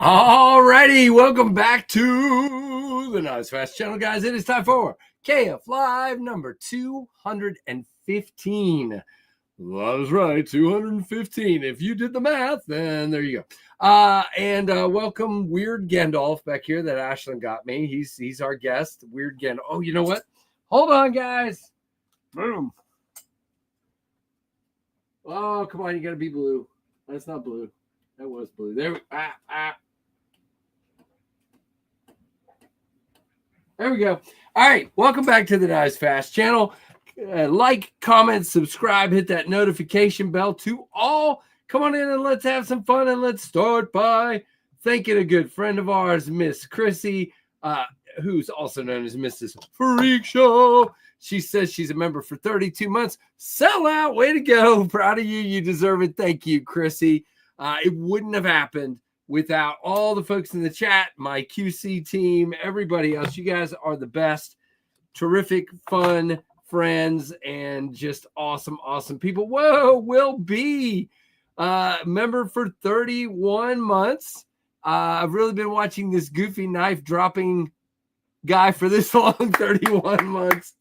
All righty, welcome back to the Not As Fast channel, guys. It is time for KFLive number 215. That was right, 215. If you did the math, then there you go. And welcome Weird Gandalf back here that Ashlyn got me. He's our guest, Weird Gandalf. Oh, you know what? Hold on, guys. Boom. Oh, come on, you got to be blue. That's not blue. That was blue. There we go. All right. Welcome back to the Not As Fast channel. Like, comment, subscribe, hit that notification bell to all. Come on in and let's have some fun. And let's start by thanking a good friend of ours, Miss Chrissy, who's also known as Mrs. Freak Show. She says she's a member for 32 months. Sell out. Way to go. Proud of you. You deserve it. Thank you, Chrissy. It wouldn't have happened without all the folks in the chat, my QC team, everybody else. You guys are the best. Terrific, fun friends, and just awesome, awesome people. Whoa, Will B, member for 31 months. I've really been watching this goofy knife dropping guy for this long, 31 months.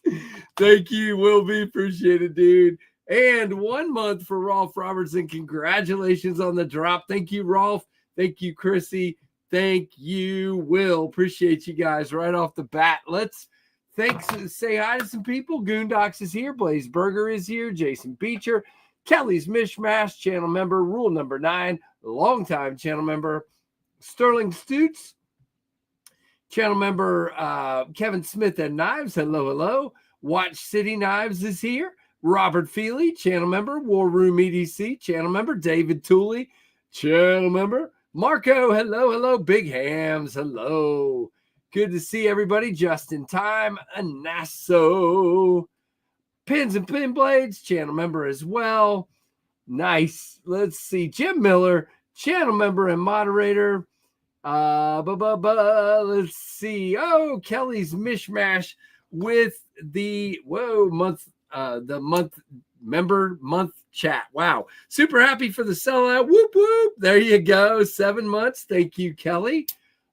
Thank you, Will B. Appreciate it, dude. And 1 month for Rolf Robertson. Congratulations on the drop. Thank you, Rolf. Thank you, Chrissy. Thank you, Will. Appreciate you guys right off the bat. Let's say hi to some people. Goondocks is here. Blaze Burger is here. Jason Beecher. Kelly's Mishmash, channel member. Rule number 9, longtime channel member. Sterling Stutz, channel member. Kevin Smith and Knives. Hello, hello. Watch City Knives is here. Robert Feely, channel member. War Room EDC, channel member. David Tooley, channel member. Marco, hello, hello. Big Hams, hello. Good to see everybody. Just in time. Anasso. Pins and Pin Blades, channel member as well. Nice. Let's see. Jim Miller, channel member and moderator. Let's see. Oh, Kelly's Mishmash with the month member month chat. Wow. Super happy for the sellout. Whoop, whoop. There you go. 7 months. Thank you, Kelly.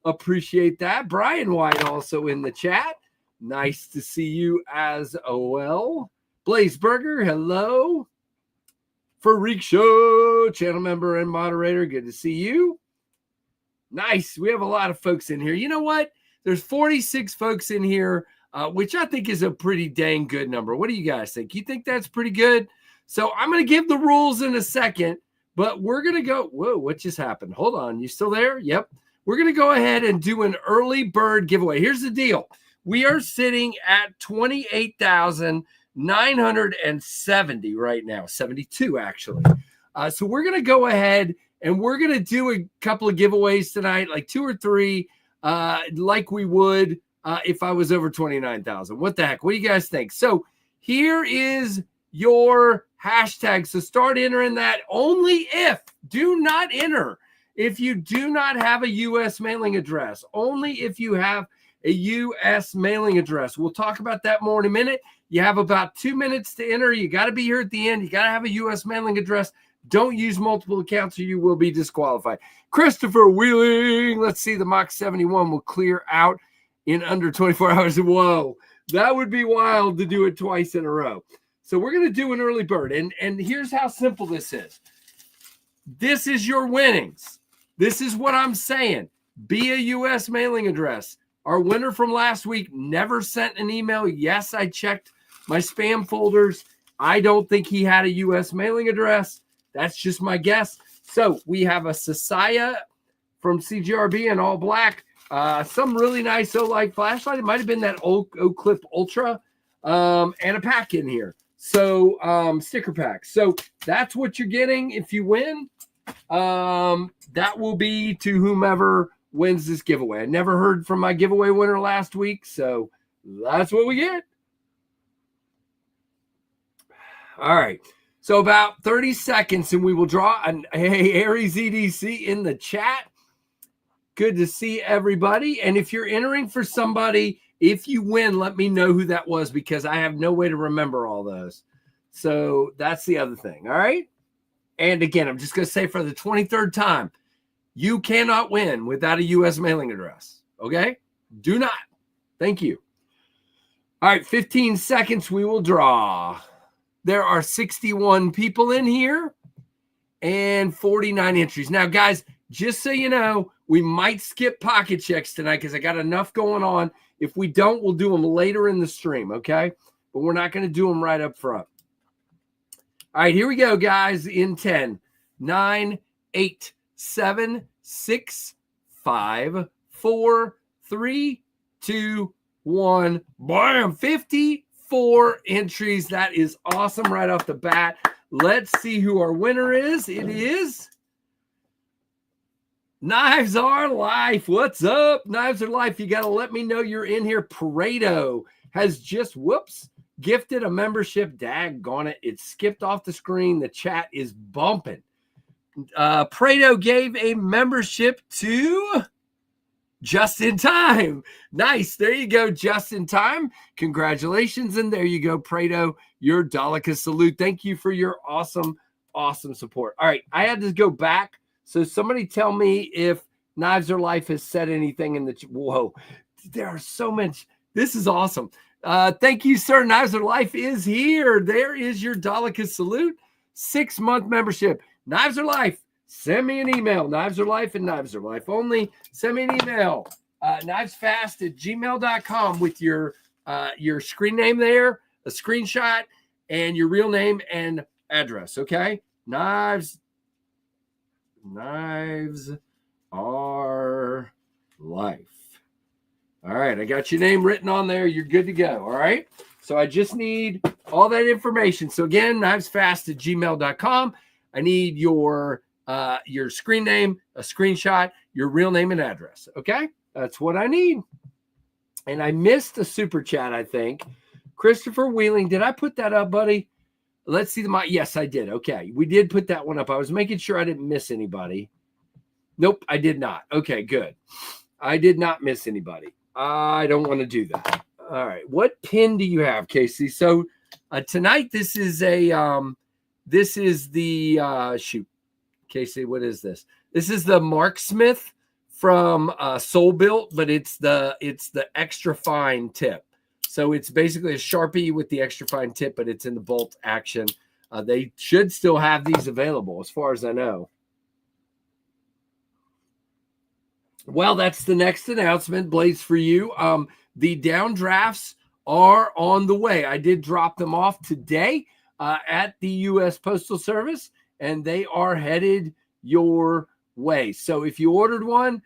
Appreciate that. Brian White also in the chat. Nice to see you as well. Blaze Burger, hello. Freak Show, channel member and moderator. Good to see you. Nice. We have a lot of folks in here. You know what? There's 46 folks in here, which I think is a pretty dang good number. What do you guys think? You think that's pretty good? So I'm going to give the rules in a second, but we're going to go. Whoa, what just happened? Hold on. You still there? Yep. We're going to go ahead and do an early bird giveaway. Here's the deal. We are sitting at 28,970 right now, 72 actually. So we're going to go ahead and we're going to do a couple of giveaways tonight, like 2 or 3, like we would if I was over 29,000. What the heck? What do you guys think? So here is your hashtag. So start entering that. Only if, do not enter if you do not have a U.S. mailing address. Only if you have a U.S. mailing address. We'll talk about that more in a minute. You have about 2 minutes to enter. You got to be here at the end. You got to have a U.S. mailing address. Don't use multiple accounts or you will be disqualified. Christopher Wheeling. Let's see. The Mach 71 will clear out in under 24 hours. Whoa. That would be wild to do it twice in a row. So we're going to do an early bird. And here's how simple this is. This is your winnings. This is what I'm saying. Be a U.S. mailing address. Our winner from last week never sent an email. Yes, I checked my spam folders. I don't think he had a U.S. mailing address. That's just my guess. So we have a Sasaya from CGRB in all black. Some really nice Olight flashlight. It might have been that Oak Clip Ultra and a pack in here. So sticker pack. So that's what you're getting if you win. That will be to whomever wins this giveaway. I never heard from my giveaway winner last week, so that's what we get. All right. So about 30 seconds, and we will draw an Aries EDC in the chat. Good to see everybody. And if you're entering for somebody, if you win, let me know who that was because I have no way to remember all those. So that's the other thing. All right. And again, I'm just going to say for the 23rd time, you cannot win without a U.S. mailing address. Okay? Do not. Thank you. All right, 15 seconds. We will draw. There are 61 people in here and 49 entries. Now, guys, just so you know, we might skip pocket checks tonight because I got enough going on. If we don't, we'll do them later in the stream, okay? But we're not going to do them right up front. All right, here we go, guys, in 10, 9, 8, 7, 6, 5, 4, 3, 2, 1. Bam! 54 entries. That is awesome right off the bat. Let's see who our winner is. It is Knives Are Life. What's up, Knives Are Life? You got to let me know you're in here. Pareto has just, gifted a membership. Daggone it. It skipped off the screen. The chat is bumping. Pareto gave a membership to Just in Time. Nice. There you go. Just in Time. Congratulations. And there you go, Pareto. Your Daleka salute. Thank you for your awesome, awesome support. All right. I had to go back. So somebody tell me if Knives Are Life has said anything in the whoa. There are so much. This is awesome. Thank you, sir. Knives Are Life is here. There is your Daleka salute. 6-month membership. Knives Are Life. Send me an email. Knives Are Life and Knives Are Life only. Send me an email. knivesfast@gmail.com with your screen name there, a screenshot, and your real name and address. Okay? Knives Are Life. All right, I got your name written on there. You're good to go. All right. So I just need all that information. So again, knivesfast@gmail.com. I need your screen name, a screenshot, your real name and address. Okay, that's what I need. And I missed a super chat, I think. Christopher Wheeling, did I put that up, buddy? Let's see yes, I did. Okay, we did put that one up. I was making sure I didn't miss anybody. Nope, I did not. Okay, good. I did not miss anybody. I don't want to do that. All right. What pin do you have, Casey? So tonight, this is the shoot. Casey, what is this? This is the Mark Smith from Soul Built, but it's the extra fine tip. So it's basically a Sharpie with the extra fine tip, but it's in the bolt action. They should still have these available as far as I know. Well, that's the next announcement, Blades, for you. The downdrafts are on the way. I did drop them off today at the U.S. Postal Service, and they are headed your way. So if you ordered one,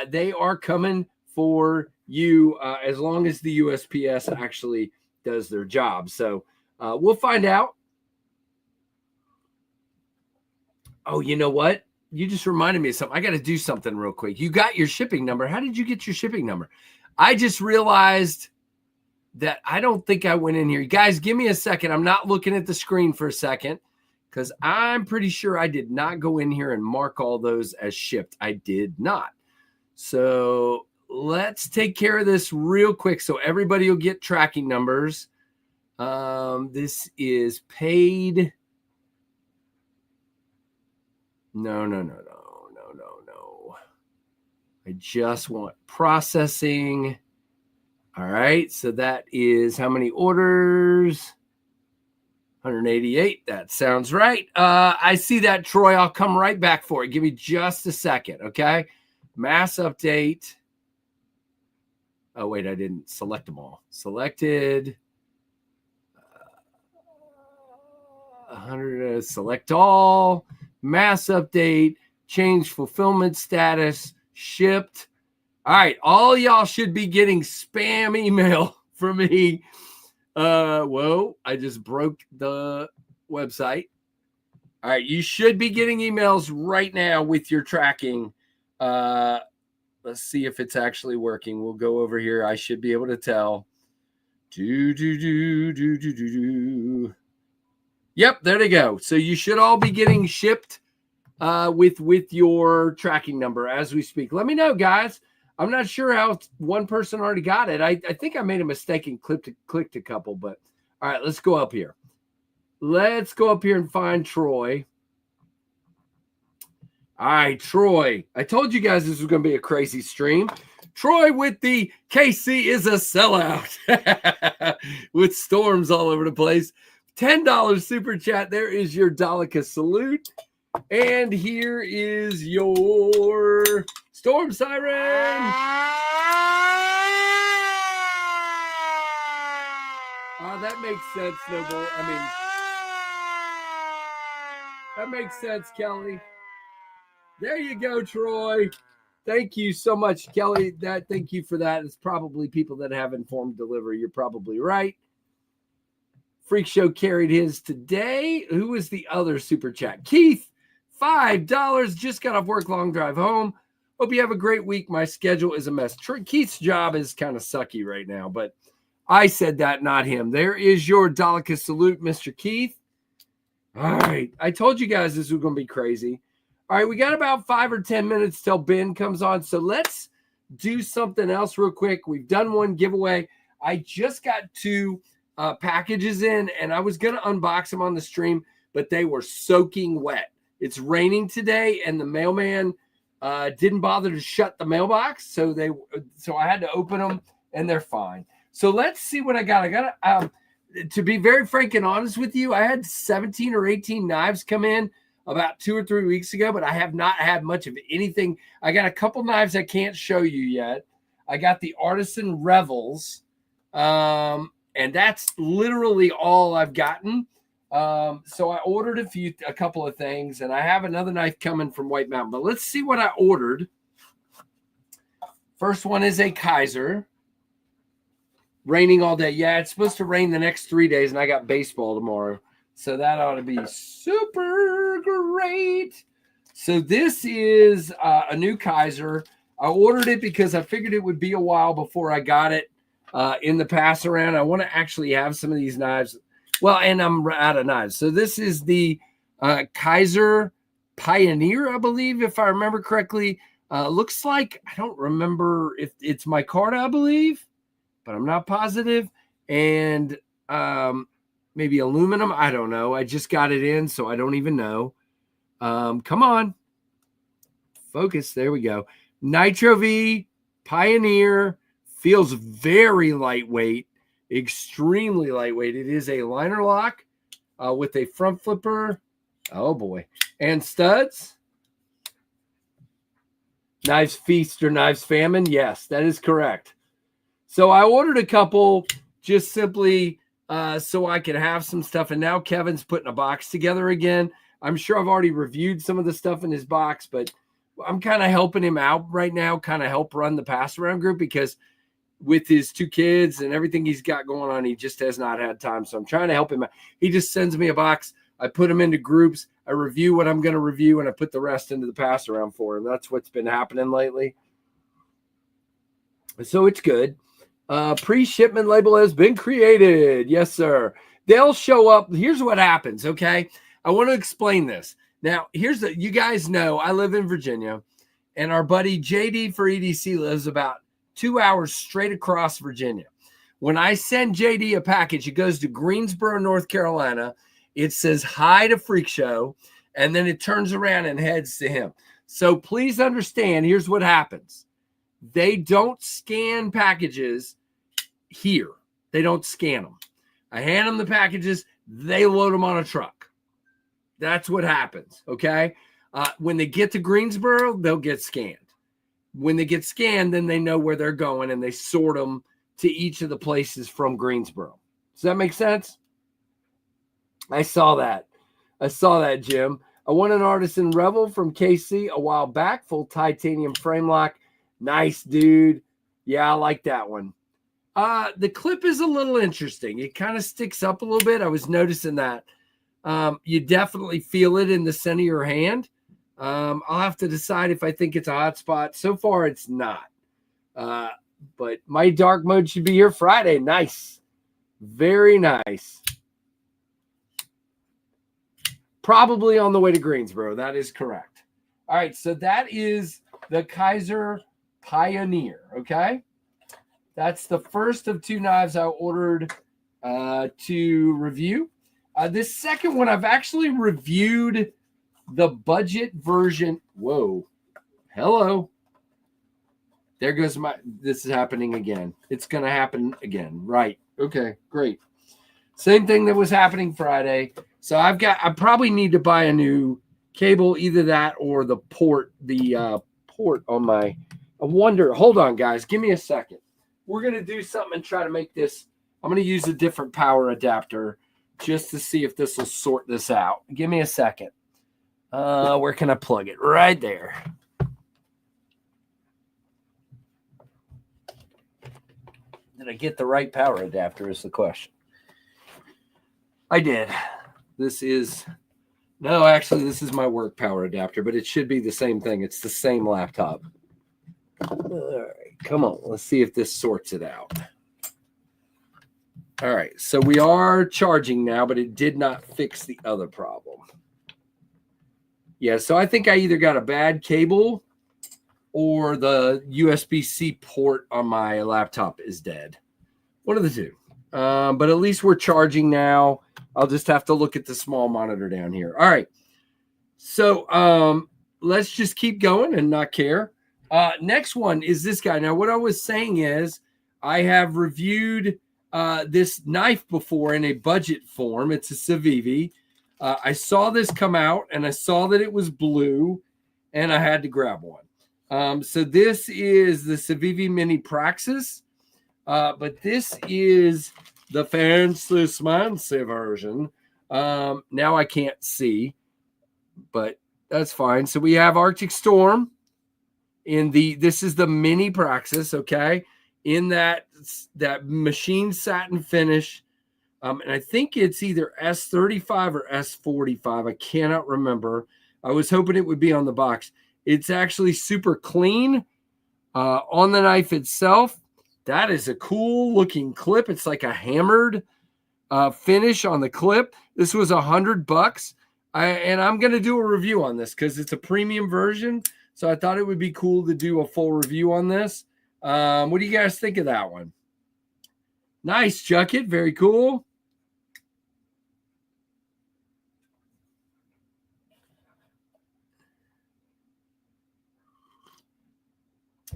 they are coming for you as long as the USPS actually does their job. So we'll find out. Oh, you know what? You just reminded me of something. I got to do something real quick. You got your shipping number. How did you get your shipping number? I just realized that I don't think I went in here. You guys, give me a second. I'm not looking at the screen for a second because I'm pretty sure I did not go in here and mark all those as shipped. I did not. So let's take care of this real quick so everybody will get tracking numbers. This is paid. No. I just want processing. All right. So that is how many orders? 188. That sounds right. I see that, Troy. I'll come right back for it. Give me just a second. Okay. Mass update. Oh, wait, I didn't select them all. Selected. 100. Select all. Mass update, change fulfillment status, shipped. All right, all y'all should be getting spam email from me. Whoa, I just broke the website. All right, you should be getting emails right now with your tracking. Let's see if it's actually working. We'll go over here. I should be able to tell. Yep, there they go. So you should all be getting shipped with your tracking number as we speak. Let me know, guys. I'm not sure how one person already got it. I think I made a mistake and clicked a couple, but all right, let's go up here. Let's go up here and find Troy. All right, Troy. I told you guys this was going to be a crazy stream. Troy with the KC is a sellout with storms all over the place. $10 super chat. There is your Daleka salute. And here is your storm siren. That makes sense, Snowball. I mean, that makes sense, Kelly. There you go, Troy. Thank you so much, Kelly. Thank you for that. It's probably people that have informed delivery. You're probably right. Freak Show carried his today. Who was the other super chat? Keith, $5. Just got off work, long drive home. Hope you have a great week. My schedule is a mess. Keith's job is kind of sucky right now, but I said that, not him. There is your Daleka salute, Mr. Keith. All right. I told you guys this was going to be crazy. All right. We got about 5 or 10 minutes till Ben comes on. So let's do something else real quick. We've done one giveaway. I just got 2 packages in, and I was going to unbox them on the stream, but they were soaking wet. It's raining today, and the mailman didn't bother to shut the mailbox, so I had to open them, and they're fine. So let's see what I got. I got to be very frank and honest with you, I had 17 or 18 knives come in about 2 or 3 weeks ago, but I have not had much of anything. I got a couple knives I can't show you yet. I got the Artisan Revels, and that's literally all I've gotten. So I ordered a couple of things, and I have another knife coming from White Mountain. But let's see what I ordered. First one is a Kaiser. Raining all day. Yeah, it's supposed to rain the next 3 days, and I got baseball tomorrow. So that ought to be super great. So this is a new Kaiser. I ordered it because I figured it would be a while before I got it in the pass around. I want to actually have some of these knives. Well, and I'm out of knives. So this is the Kaiser Pioneer, I believe, if I remember correctly. Looks like, I don't remember if it's micarta, I believe, but I'm not positive. And maybe aluminum. I don't know. I just got it in, so I don't even know. Come on. Focus. There we go. Nitro V Pioneer feels very lightweight, extremely lightweight. It is a liner lock with a front flipper. Oh, boy. And studs. Knives Feast or Knives Famine? Yes, that is correct. So I ordered a couple just simply so I could have some stuff. And now Kevin's putting a box together again. I'm sure I've already reviewed some of the stuff in his box, but I'm kind of helping him out right now, kind of help run the pass around group because with his 2 kids and everything he's got going on, he just has not had time. So I'm trying to help him out. He just sends me a box. I put them into groups. I review what I'm going to review, and I put the rest into the pass around for him. That's what's been happening lately. So it's good. Pre-shipment label has been created. Yes, sir. They'll show up. Here's what happens, okay? I want to explain this. Now, you guys know I live in Virginia, and our buddy JD for EDC lives about 2 hours straight across Virginia. When I send JD a package, it goes to Greensboro, North Carolina. It says hi to Freak Show, and then it turns around and heads to him. So please understand, here's what happens. They don't scan packages here. They don't scan them. I hand them the packages. They load them on a truck. That's what happens, okay? When they get to Greensboro, they'll get scanned. When they get scanned, then they know where they're going, and they sort them to each of the places from Greensboro. Does that make sense? I saw that. Jim. I won an Artisan Rebel from KC a while back, full titanium frame lock. Nice, dude. Yeah, I like that one. The clip is a little interesting. It kind of sticks up a little bit. I was noticing that. You definitely feel it in the center of your hand. I'll have to decide if I think it's a hot spot. So far, it's not. But my dark mode should be here Friday. Nice. Very nice. Probably on the way to Greensboro. That is correct. All right, so that is the Kaiser Pioneer, okay? That's the first of 2 knives I ordered to review. This second one, I've actually reviewed the budget version. Whoa. Hello. There goes this is happening again. It's going to happen again. Right. Okay, great. Same thing that was happening Friday. So I probably need to buy a new cable, either that or the port on my, I wonder, hold on guys, give me a second. We're going to do something and try to make this, I'm going to use a different power adapter just to see if this will sort this out. Give me a second. Where can I plug it? Right there. Did I get the right power adapter is the question. I did. This is my work power adapter, but it should be the same thing. It's the same laptop. All right, come on. Let's see if this sorts it out. All right, so we are charging now, but it did not fix the other problem. Yeah, so I think I either got a bad cable or the USB-C port on my laptop is dead. One of the two. But at least we're charging now. I'll just have to look at the small monitor down here. All right. So let's just keep going and not care. Next one is this guy. Now, what I was saying is I have reviewed this knife before in a budget form. It's a Civivi. I saw this come out, and I saw that it was blue, and I had to grab one. So this is the Civivi Mini Praxis, but this is the fancy version. Now I can't see, but that's fine. So we have Arctic Storm this is the Mini Praxis, okay? In that machine satin finish. And I think it's either S35 or S45. I cannot remember. I was hoping it would be on the box. It's actually super clean on the knife itself. That is a cool looking clip. It's like a hammered finish on the clip. This was $100. And I'm going to do a review on this because it's a premium version. So I thought it would be cool to do a full review on this. What do you guys think of that one? Nice, Jucket. Very cool.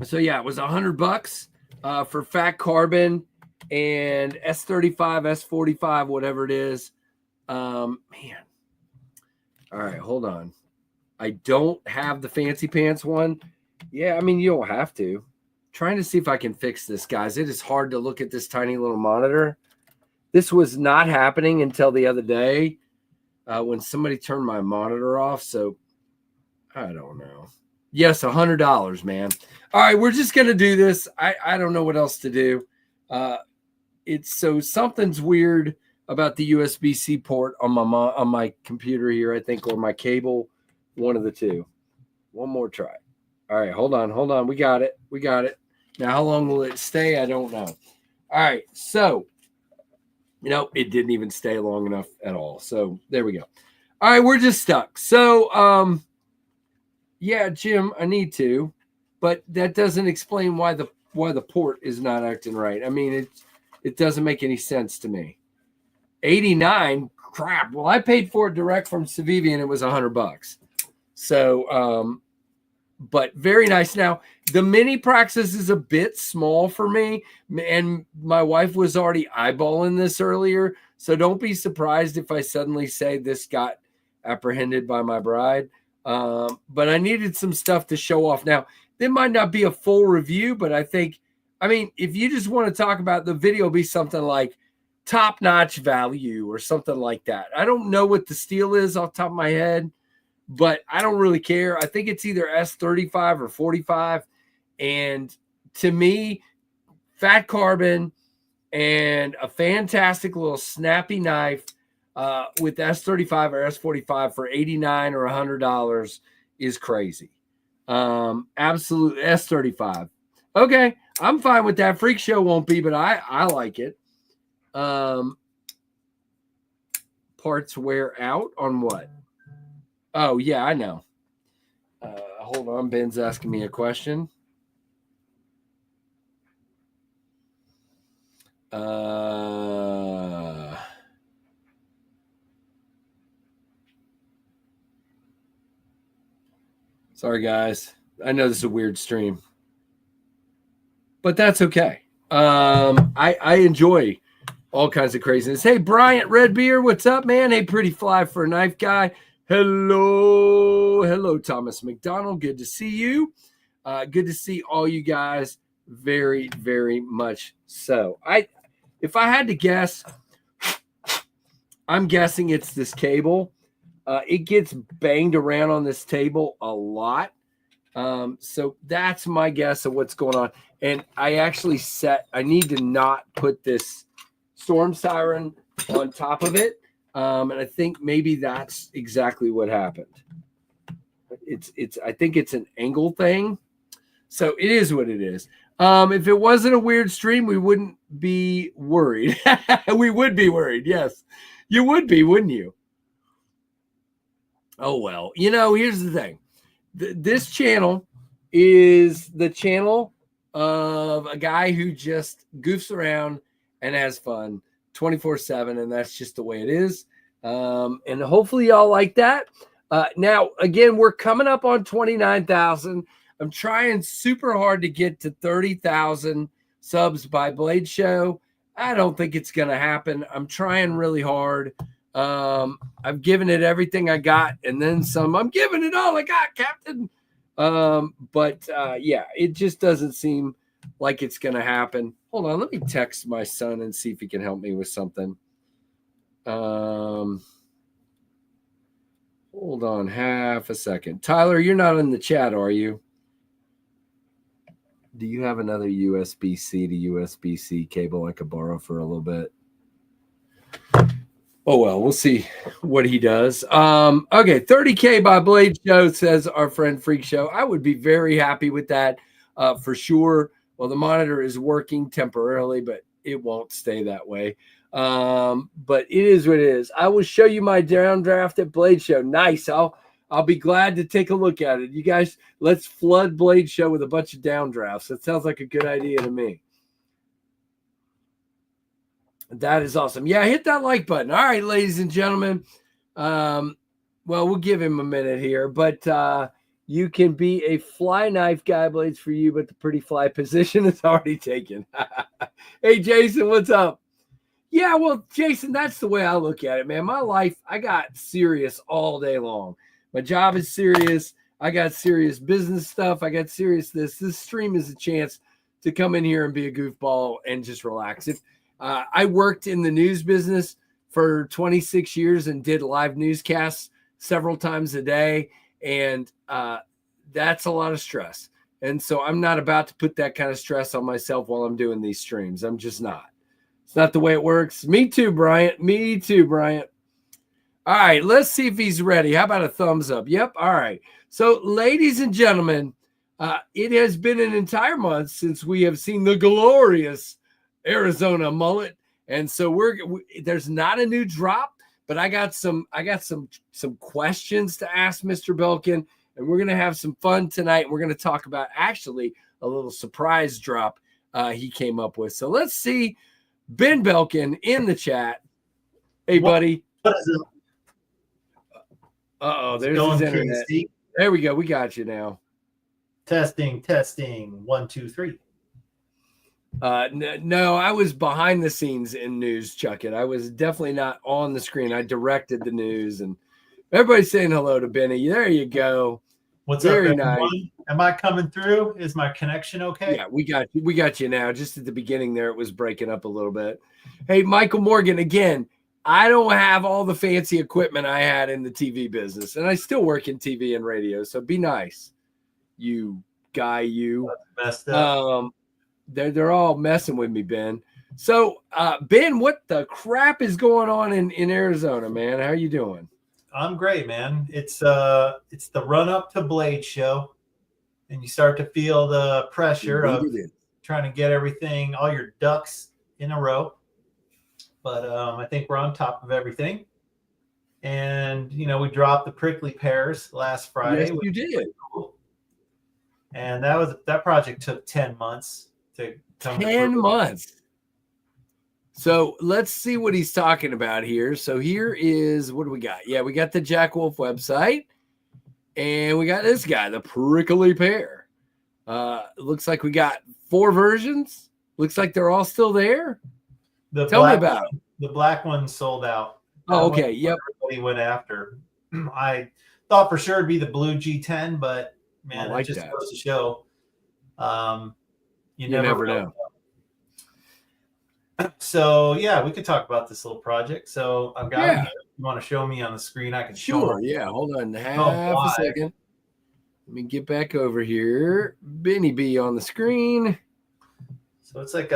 So yeah, it was $100 for fat carbon and S35, S45, whatever it is. Man. All right, hold on. I don't have the fancy pants one. Yeah, I mean, you don't have to. Trying to see if I can fix this, guys. It is hard to look at this tiny little monitor. This was not happening until the other day when somebody turned my monitor off. So I don't know. Yes, $100, man. All right, we're just gonna do this. I don't know what else to do. It's so something's weird about the USB-C port on my computer here, I think, or my cable, one of the two. One more try. All right, hold on. We got it. Now, how long will it stay? I don't know. All right, so it didn't even stay long enough at all. So there we go. All right, we're just stuck. So yeah, Jim, I need to, but that doesn't explain why the port is not acting right. I mean, it doesn't make any sense to me. 89, crap. Well, I paid for it direct from Civivi and it was $100. So, but very nice. Now, the mini Praxis is a bit small for me, and my wife was already eyeballing this earlier. So don't be surprised if I suddenly say this got apprehended by my bride. But I needed some stuff to show off. Now, there might not be a full review, but I mean, if you just want to talk about the video, be something like top-notch value or something like that. I don't know what the steel is off the top of my head, but I don't really care. I think it's either S35 or 45. And to me, fat carbon and a fantastic little snappy knife with S35 or S45 for $89 or $100 is crazy. Absolutely. S35. Okay, I'm fine with that. Freak Show won't be, but I like it. Parts wear out on what? Oh, yeah, I know. Hold on. Ben's asking me a question. Sorry, guys. I know this is a weird stream, but that's okay. I enjoy all kinds of craziness. Hey, Bryant Redbeard, what's up, man? Hey, pretty fly for a knife guy. Hello, Thomas McDonald. Good to see you. Good to see all you guys. Very, very much so. If I had to guess, I'm guessing it's this cable. It gets banged around on this table a lot. So that's my guess of what's going on. And I actually I need to not put this storm siren on top of it. And I think maybe that's exactly what happened. I think it's an angle thing. So it is what it is. If it wasn't a weird stream, we wouldn't be worried. We would be worried. Yes, you would be, wouldn't you? Oh, well, here's the thing. This channel is the channel of a guy who just goofs around and has fun 24/7, and that's just the way it is. And hopefully y'all like that. Now, again, we're coming up on 29,000. I'm trying super hard to get to 30,000 subs by Blade Show. I don't think it's going to happen. I'm trying really hard. I've given it everything I got and then some. I'm giving it all I got, Captain. But yeah, it just doesn't seem like it's going to happen. Hold on. Let me text my son and see if he can help me with something. Hold on half a second. Tyler, you're not in the chat, are you? Do you have another USB-C to USB-C cable I could borrow for a little bit? Oh, well, we'll see what he does. Okay, 30K by Blade Show, says our friend Freak Show. I would be very happy with that for sure. Well, the monitor is working temporarily, but it won't stay that way. But it is what it is. I will show you my downdraft at Blade Show. Nice. I'll be glad to take a look at it. You guys, let's flood Blade Show with a bunch of downdrafts. That sounds like a good idea to me. That is awesome. Yeah, hit that like button. All right, ladies and gentlemen. Well, we'll give him a minute here. But You can be a fly knife guy, blades for you, but the pretty fly position is already taken. Hey, Jason, what's up? Yeah, well, Jason, that's the way I look at it, man. My life, I got serious all day long. My job is serious. I got serious business stuff. I got serious this. This stream is a chance to come in here and be a goofball and just relax. If I worked in the news business for 26 years and did live newscasts several times a day, and that's a lot of stress. And so I'm not about to put that kind of stress on myself while I'm doing these streams. I'm just not. It's not the way it works. Me too, Bryant. Me too, Bryant. All right, let's see if he's ready. How about a thumbs up? Yep. All right. So, ladies and gentlemen, it has been an entire month since we have seen the glorious Arizona mullet, and so there's not a new drop, but I got some questions to ask Mr. Belkin, and we're gonna have some fun tonight. We're gonna talk about actually a little surprise drop he came up with. So let's see. Ben Belkin in the chat. Hey, buddy. What is it? There's his internet. Crazy. There we go. We got you now. Testing. 1, 2, 3. No, I was behind the scenes in news, Chuckett. I was definitely not on the screen. I directed the news, and everybody's saying hello to Benny. There you go. What's up, everyone? Nice. Am I coming through? Is my connection okay? Yeah, we got you now. Just at the beginning there, it was breaking up a little bit. Hey, Michael Morgan, again, I don't have all the fancy equipment I had in the TV business, and I still work in TV and radio, so be nice, you guy, you. That's messed up. They're all messing with me, Ben. So, Ben, what the crap is going on in Arizona, man? How are you doing? I'm great, man. It's the run up to Blade Show, and you start to feel the pressure of trying to get everything, all your ducks in a row. But I think we're on top of everything. And we dropped the prickly pears last Friday. Yes, you did. Cool. And that project took 10 months to come. 10 months. So let's see what he's talking about here. So here is, what do we got? Yeah, we got the Jack Wolf website, and we got this guy, the prickly pear. Looks like we got 4 versions. Looks like they're all still there. Tell me about it. The black one sold out. Oh, okay. Yep. Everybody went after. I thought for sure it'd be the blue G10, but man, it just goes to show. You never know. So yeah, we could talk about this little project. So I've got it. You want to show me on the screen? I can show. Sure. Yeah. Hold on half a second. Let me get back over here. Benny B on the screen. So it's like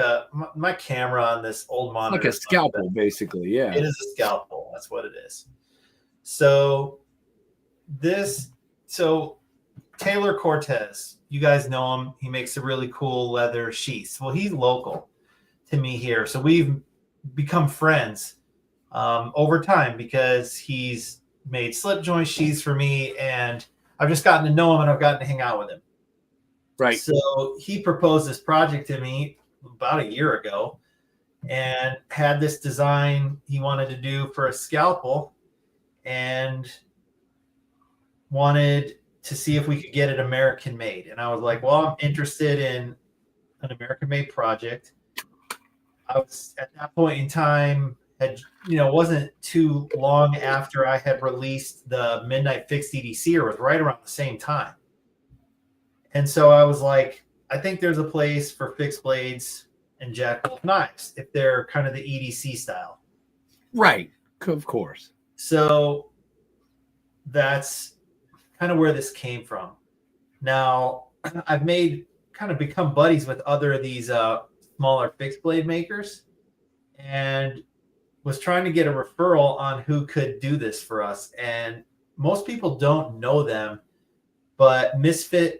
my camera on this old monitor. Like a scalpel, basically. Yeah. It is a scalpel. That's what it is. So Taylor Cortez, you guys know him. He makes a really cool leather sheath. Well, he's local to me here. So we've become friends over time because he's made slip joint sheaths for me, and I've just gotten to know him and I've gotten to hang out with him. Right. So he proposed this project to me about a year ago and had this design he wanted to do for a scalpel and wanted to see if we could get it American made. And I was like, well, I'm interested in an American made project. I was at that point in time wasn't too long after I had released the Midnight Fixed EDC, or was right around the same time. And so I was like, I think there's a place for fixed blades and Jack Wolf knives if they're kind of the EDC style. Right. Of course. So that's kind of where this came from. Now, I've become buddies with other of these smaller fixed blade makers, and was trying to get a referral on who could do this for us. And most people don't know them, but Misfits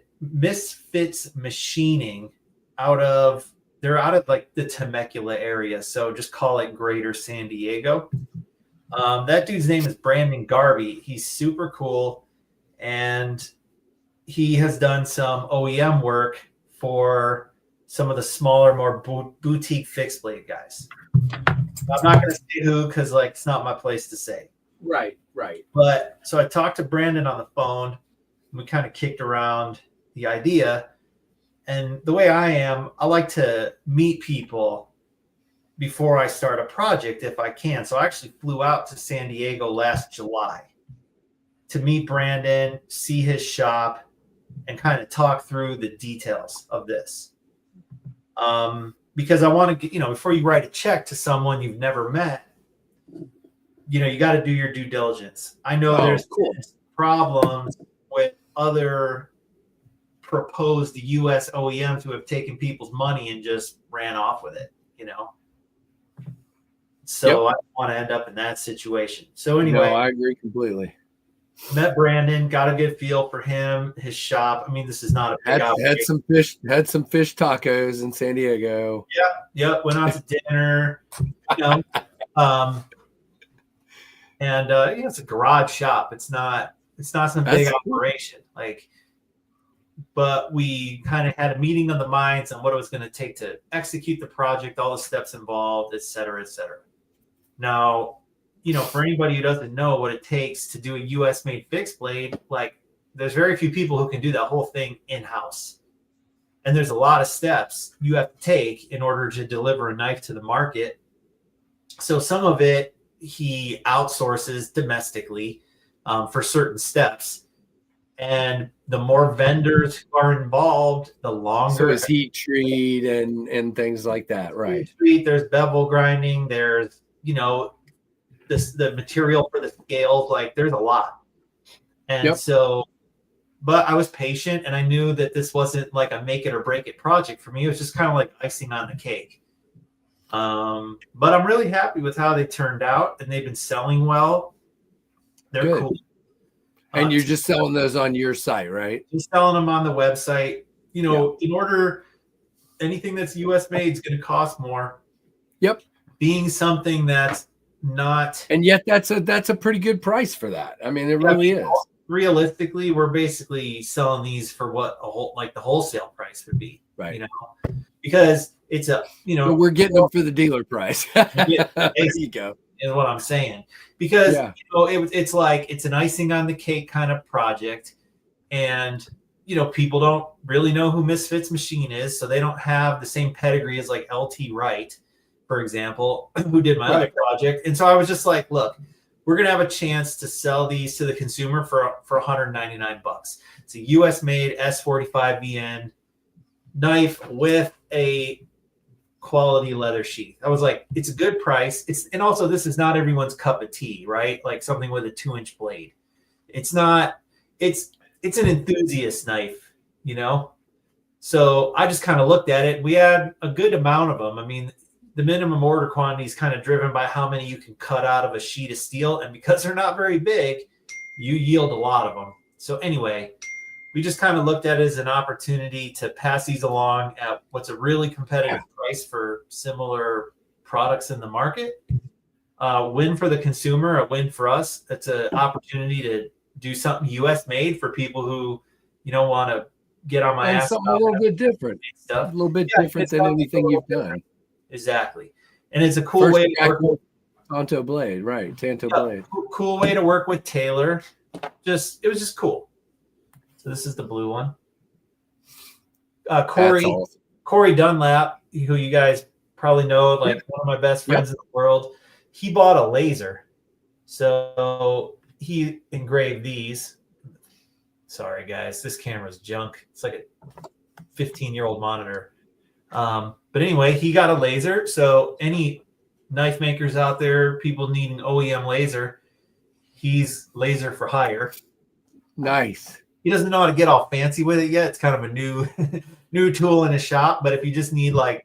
Machining they're out of like the Temecula area. So just call it Greater San Diego. That dude's name is Brandon Garvey. He's super cool. And he has done some OEM work for some of the smaller, more boutique fixed blade guys. I'm not going to say who, because it's not my place to say. Right. But so I talked to Brandon on the phone. We kind of kicked around the idea. And the way I am, I like to meet people before I start a project if I can. So I actually flew out to San Diego last July to meet Brandon, see his shop, and kind of talk through the details of this. Because I want to, before you write a check to someone you've never met, you got to do your due diligence. I know there's problems with other proposed US OEMs who have taken people's money and just ran off with it, So I don't want to end up in that situation. So anyway, I agree completely. Met Brandon, got a good feel for him, his shop. I mean, this is not a big had some fish tacos in San Diego. Yeah. Went out to dinner, and it's a garage shop. It's not some big operation. But we kind of had a meeting of the minds on what it was going to take to execute the project, all the steps involved, et cetera, et cetera. Now, for anybody who doesn't know what it takes to do a US made fixed blade, there's very few people who can do that whole thing in-house. And there's a lot of steps you have to take in order to deliver a knife to the market. So some of it he outsources domestically for certain steps. And the more vendors who are involved, the longer. So it's heat treat and things like that, right? Heat treat, there's bevel grinding, there's, the material for the scales, there's a lot. And so, but I was patient and I knew that this wasn't like a make it or break it project for me. It was just kind of like icing on the cake. But I'm really happy with how they turned out and they've been selling well. They're good. Cool. And you're just selling those on your site, right? Just selling them on the website. In order, anything that's US made is going to cost more. Yep. Being something that's not, and yet that's a pretty good price for that. I mean, it really is. Realistically, we're basically selling these for what the wholesale price would be, right? Because it's but we're getting them for the dealer price. There you go. Is what I'm saying, because it's an icing on the cake kind of project, and people don't really know who Misfits Machine is, so they don't have the same pedigree as like LT Wright, for example, who did my other project. And so I was just like, look, we're gonna have a chance to sell these to the consumer for $199. It's a US made S45 VN knife with a quality leather sheath. I was like, it's a good price. And also this is not everyone's cup of tea, right? Like something with a 2-inch blade. It's not, it's an enthusiast knife, So I just kind of looked at it. We had a good amount of them. I mean, the minimum order quantity is kind of driven by how many you can cut out of a sheet of steel. And because they're not very big, you yield a lot of them. So anyway, we just kind of looked at it as an opportunity to pass these along at what's a really competitive price for similar products in the market. Win for the consumer, a win for us. It's an opportunity to do something US made for people who, want to get on my ass. Something a little bit different. Stuff. A little bit different than anything you've done. Way. And it's a cool way to work with Tanto blade, right? Tanto blade. Cool way to work with Taylor. It was just cool. So this is the blue one. Corey Dunlap, who you guys probably know, one of my best friends in the world. He bought a laser. So he engraved these. Sorry, guys. This camera's junk. It's like a 15-year-old monitor. But anyway, he got a laser. So any knife makers out there, people needing OEM laser, he's laser for hire. Nice. He doesn't know how to get all fancy with it yet. It's kind of a new tool in his shop. But if you just need I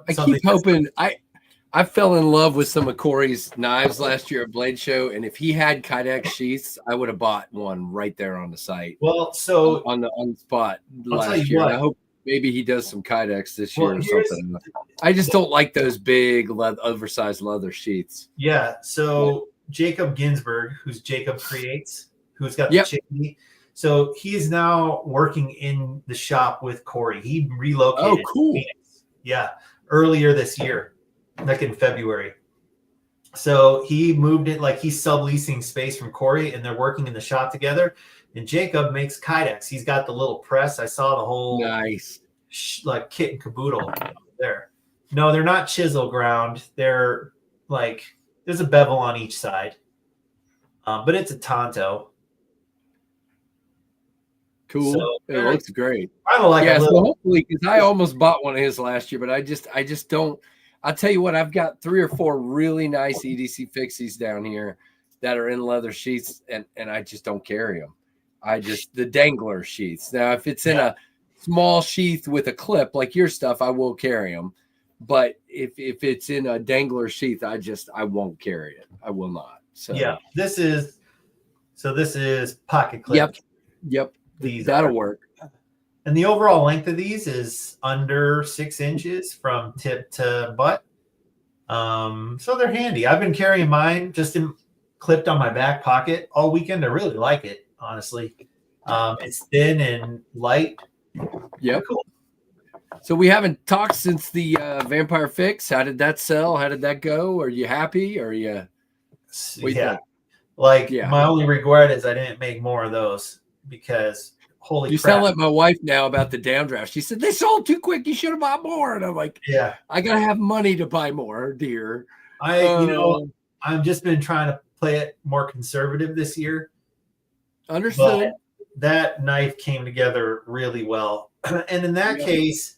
keep hoping. I fell in love with some of Corey's knives last year at Blade Show, and if he had Kydex sheaths, I would have bought one right there on the site. Well, so on the spot last year. I hope maybe he does some Kydex this year or something. I just don't like those big oversized leather sheaths. Yeah. So Jacob Ginsberg, who's Jacob Creates, who's got the chimney. So he is now working in the shop with Corey. He relocated. Oh, cool. Phoenix, earlier this year, like in February. So he moved it, he's subleasing space from Corey, and they're working in the shop together. And Jacob makes kydex. He's got the little press. I saw the whole nice like kit and caboodle there. No, they're not chisel ground. They're like there's a bevel on each side, but it's a Tonto. Cool. So, it looks great. I don't like so hopefully, because I almost bought one of his last year, but I just don't. I'll tell you what, I've got 3 or 4 really nice EDC fixies down here that are in leather sheaths, and I just don't carry them. The dangler sheaths. Now, if it's in a small sheath with a clip like your stuff, I will carry them. But if it's in a dangler sheath, I won't carry it. I will not. So yeah, this is pocket clip. Yep. That'll work. And the overall length of these is under 6 inches from tip to butt. So they're handy. I've been carrying mine just clipped on my back pocket all weekend. I really like it, honestly. It's thin and light. Yep. Cool. So we haven't talked since the Vampire Fix. How did that sell? How did that go? Are you happy? Are you? My only regret is I didn't make more of those because holy crap. You sound like my wife now about the downdraft. She said they sold too quick. You should have bought more. And I'm like, yeah, I gotta have money to buy more, dear. I've just been trying to play it more conservative this year. Understood. But that knife came together really well. And in that case,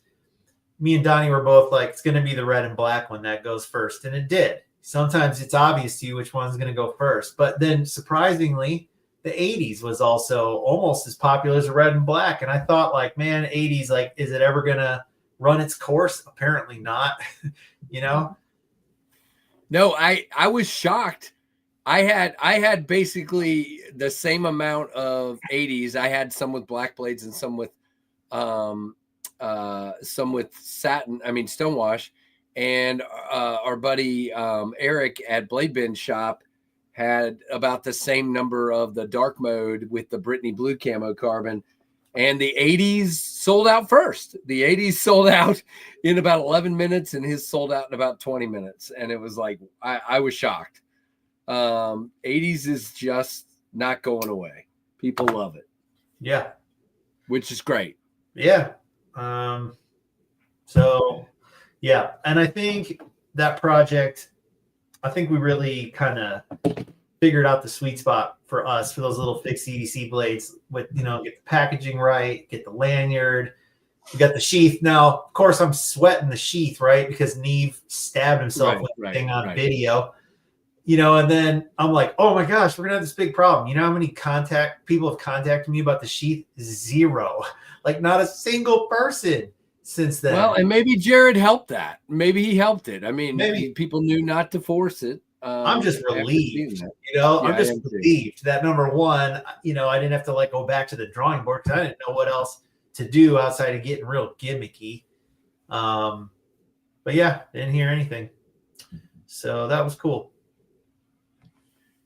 me and Donnie were both like, it's going to be the red and black one that goes first. And it did. Sometimes it's obvious to you which one's going to go first. But then surprisingly, the 80s was also almost as popular as the red and black. And I thought like, man, 80s, like, is it ever going to run its course? Apparently not, No, I was shocked. I had basically the same amount of 80s. I had some with black blades and some with stonewash. And our buddy Eric at Blade Bin Shop had about the same number of the dark mode with the Brittany Blue camo carbon. And the 80s sold out first. The 80s sold out in about 11 minutes, and his sold out in about 20 minutes. And it was like, I was shocked. 80s is just not going away. People love it. Yeah. Which is great. Yeah. And I think that project, we really kind of figured out the sweet spot for us for those little fixed EDC blades with, get the packaging right, get the lanyard, you got the sheath. Now, of course, I'm sweating the sheath, right? Because Neve stabbed himself with the thing on video, and then I'm like, oh my gosh, we're going to have this big problem. You know how many people have contacted me about the sheath? 0. Like not a single person since then. Well, and maybe Jared helped that. Maybe he helped it. I mean, maybe people knew not to force it. I'm just relieved, I'm just relieved that number one, I didn't have to like go back to the drawing board because I didn't know what else to do outside of getting real gimmicky. But yeah, didn't hear anything. So that was cool.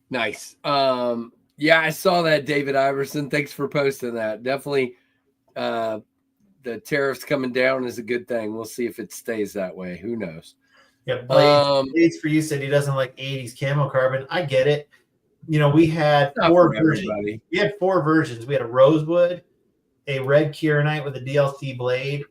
Nice. Yeah, I saw that, David Iverson. Thanks for posting that. Definitely the tariffs coming down is a good thing. We'll see if it stays that way. Who knows? Yeah, Blades for you said he doesn't like 80s camo carbon. I get it. We had 4 versions. We had 4 versions. We had a rosewood, a red kieranite with a DLC blade,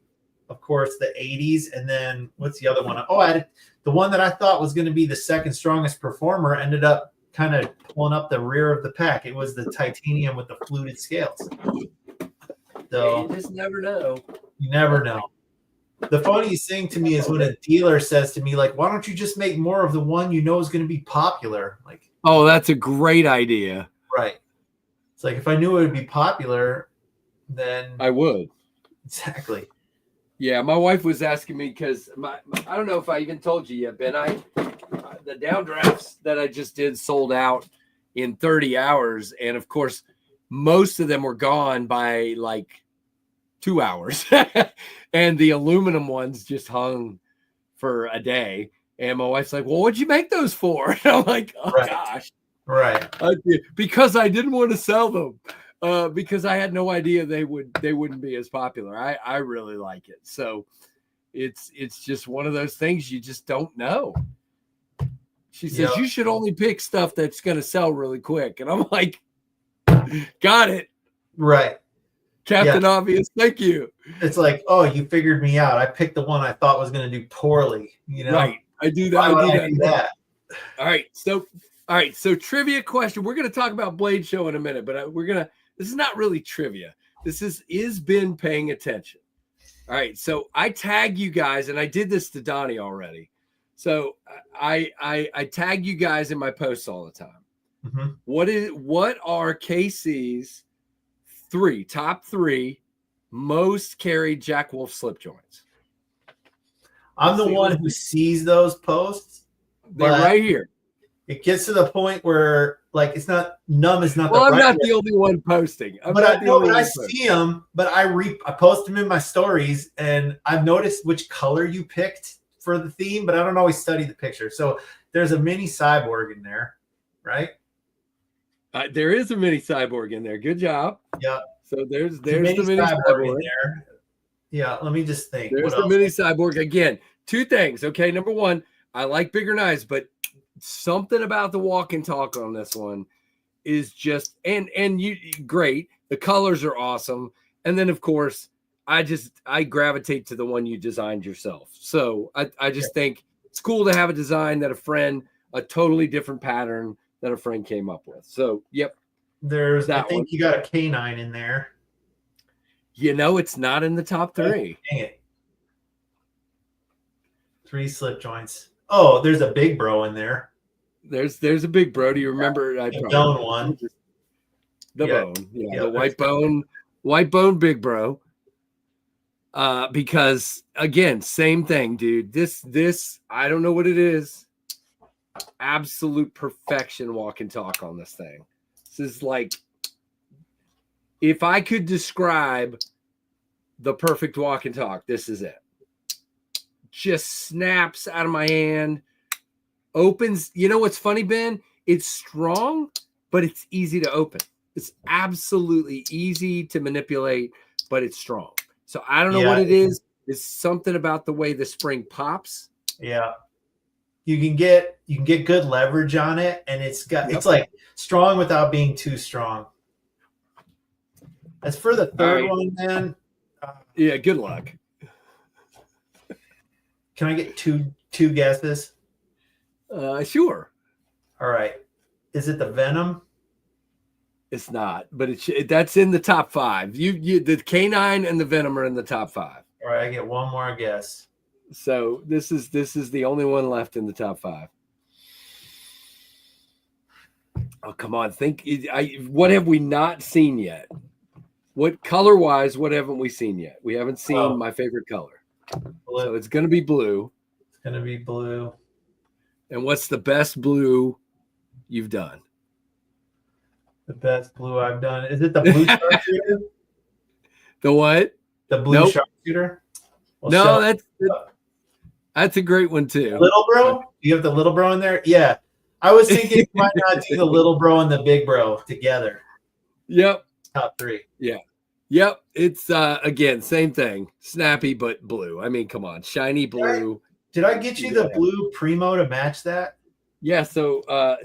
of course, the 80s, and then what's the other one? Oh, I had the one that I thought was going to be the second strongest performer ended up kind of pulling up the rear of the pack. It was the titanium with the fluted scales. So you just never know. You never know. The funniest thing to me is when a dealer says to me, like, why don't you just make more of the one you know is going to be popular? Like, oh, that's a great idea. Right. It's like, if I knew it would be popular, then I would. Exactly. Yeah, my wife was asking me because I don't know if I even told you yet, Ben. The downdrafts that I just did sold out in 30 hours. And of course, most of them were gone by like 2 hours. And the aluminum ones just hung for a day. And my wife's like, well, what'd you make those for? And I'm like, oh, gosh. Right. Because I didn't want to sell them. Because I had no idea they wouldn't be as popular. I really like it. So it's just one of those things you just don't know. She says, you should only pick stuff that's going to sell really quick. And I'm like, got it. Right. Captain Obvious. Thank you. It's like, oh, you figured me out. I picked the one I thought was going to do poorly. You know, right? I do that. Why would I do that? All right. So trivia question. We're going to talk about Blade Show in a minute, but this is not really trivia. This is Ben paying attention. All right. So I tag you guys, and I did this to Donnie already. So I tag you guys in my posts all the time. Mm-hmm. What are KC's top three most carried Jack Wolf slip joints? I'm the one who sees those posts. They're right here. It gets to the point where, like, it's not numb. Is not. Well, I'm not the only one posting. I see them, but I post them in my stories, and I've noticed which color you picked for the theme, but I don't always study the picture. So there's a mini cyborg in there, right? There is a mini cyborg in there. Good job. Yeah. So there's the mini cyborg in there. Yeah. Let me just think. There's the mini cyborg again. Two things. Okay. Number one, I like bigger knives, but something about the walk and talk on this one is just and you great. The colors are awesome, and then of course I gravitate to the one you designed yourself. So I just think it's cool to have a design that a totally different pattern that a friend came up with. So yep, there's I think you got a canine in there. You know, it's not in the top three. Dang it. 3 slip joints. Oh, there's a big bro in there. There's a big bro. Do you remember? The bone one. The bone. Yeah, the white bone big bro. Because again, same thing, dude. This I don't know what it is. Absolute perfection walk and talk on this thing. This is like, if I could describe the perfect walk and talk, this is it. Just snaps out of my hand, opens. You know what's funny, Ben? It's strong, but it's easy to open. It's absolutely easy to manipulate, but it's strong. So I don't know what it is. It's something about the way the spring pops. Yeah. You can get good leverage on it, and it's like strong without being too strong. As for the third one, man. Yeah, good luck. Can I get two guesses? Sure. All right. Is it the Venom? It's not, but that's in the top 5. The canine and the Venom are in the top 5. All right, I get one more guess. So this is the only one left in the top 5. Oh, come on. What have we not seen yet? What color-wise, what haven't we seen yet? We haven't seen my favorite color. Blue. So it's going to be blue. It's going to be blue. And what's the best blue you've done? The best blue I've done. Is it the blue sharpshooter? The what? The blue sharpshooter? Well, no, that's a great one too. Little bro? You have the little bro in there? Yeah. I was thinking you might not do the little bro and the big bro together. Yep. Top 3. Yeah. Yep. It's again, same thing. Snappy but blue. I mean, come on. Shiny blue. Did I get you the blue Primo to match that? Yeah, so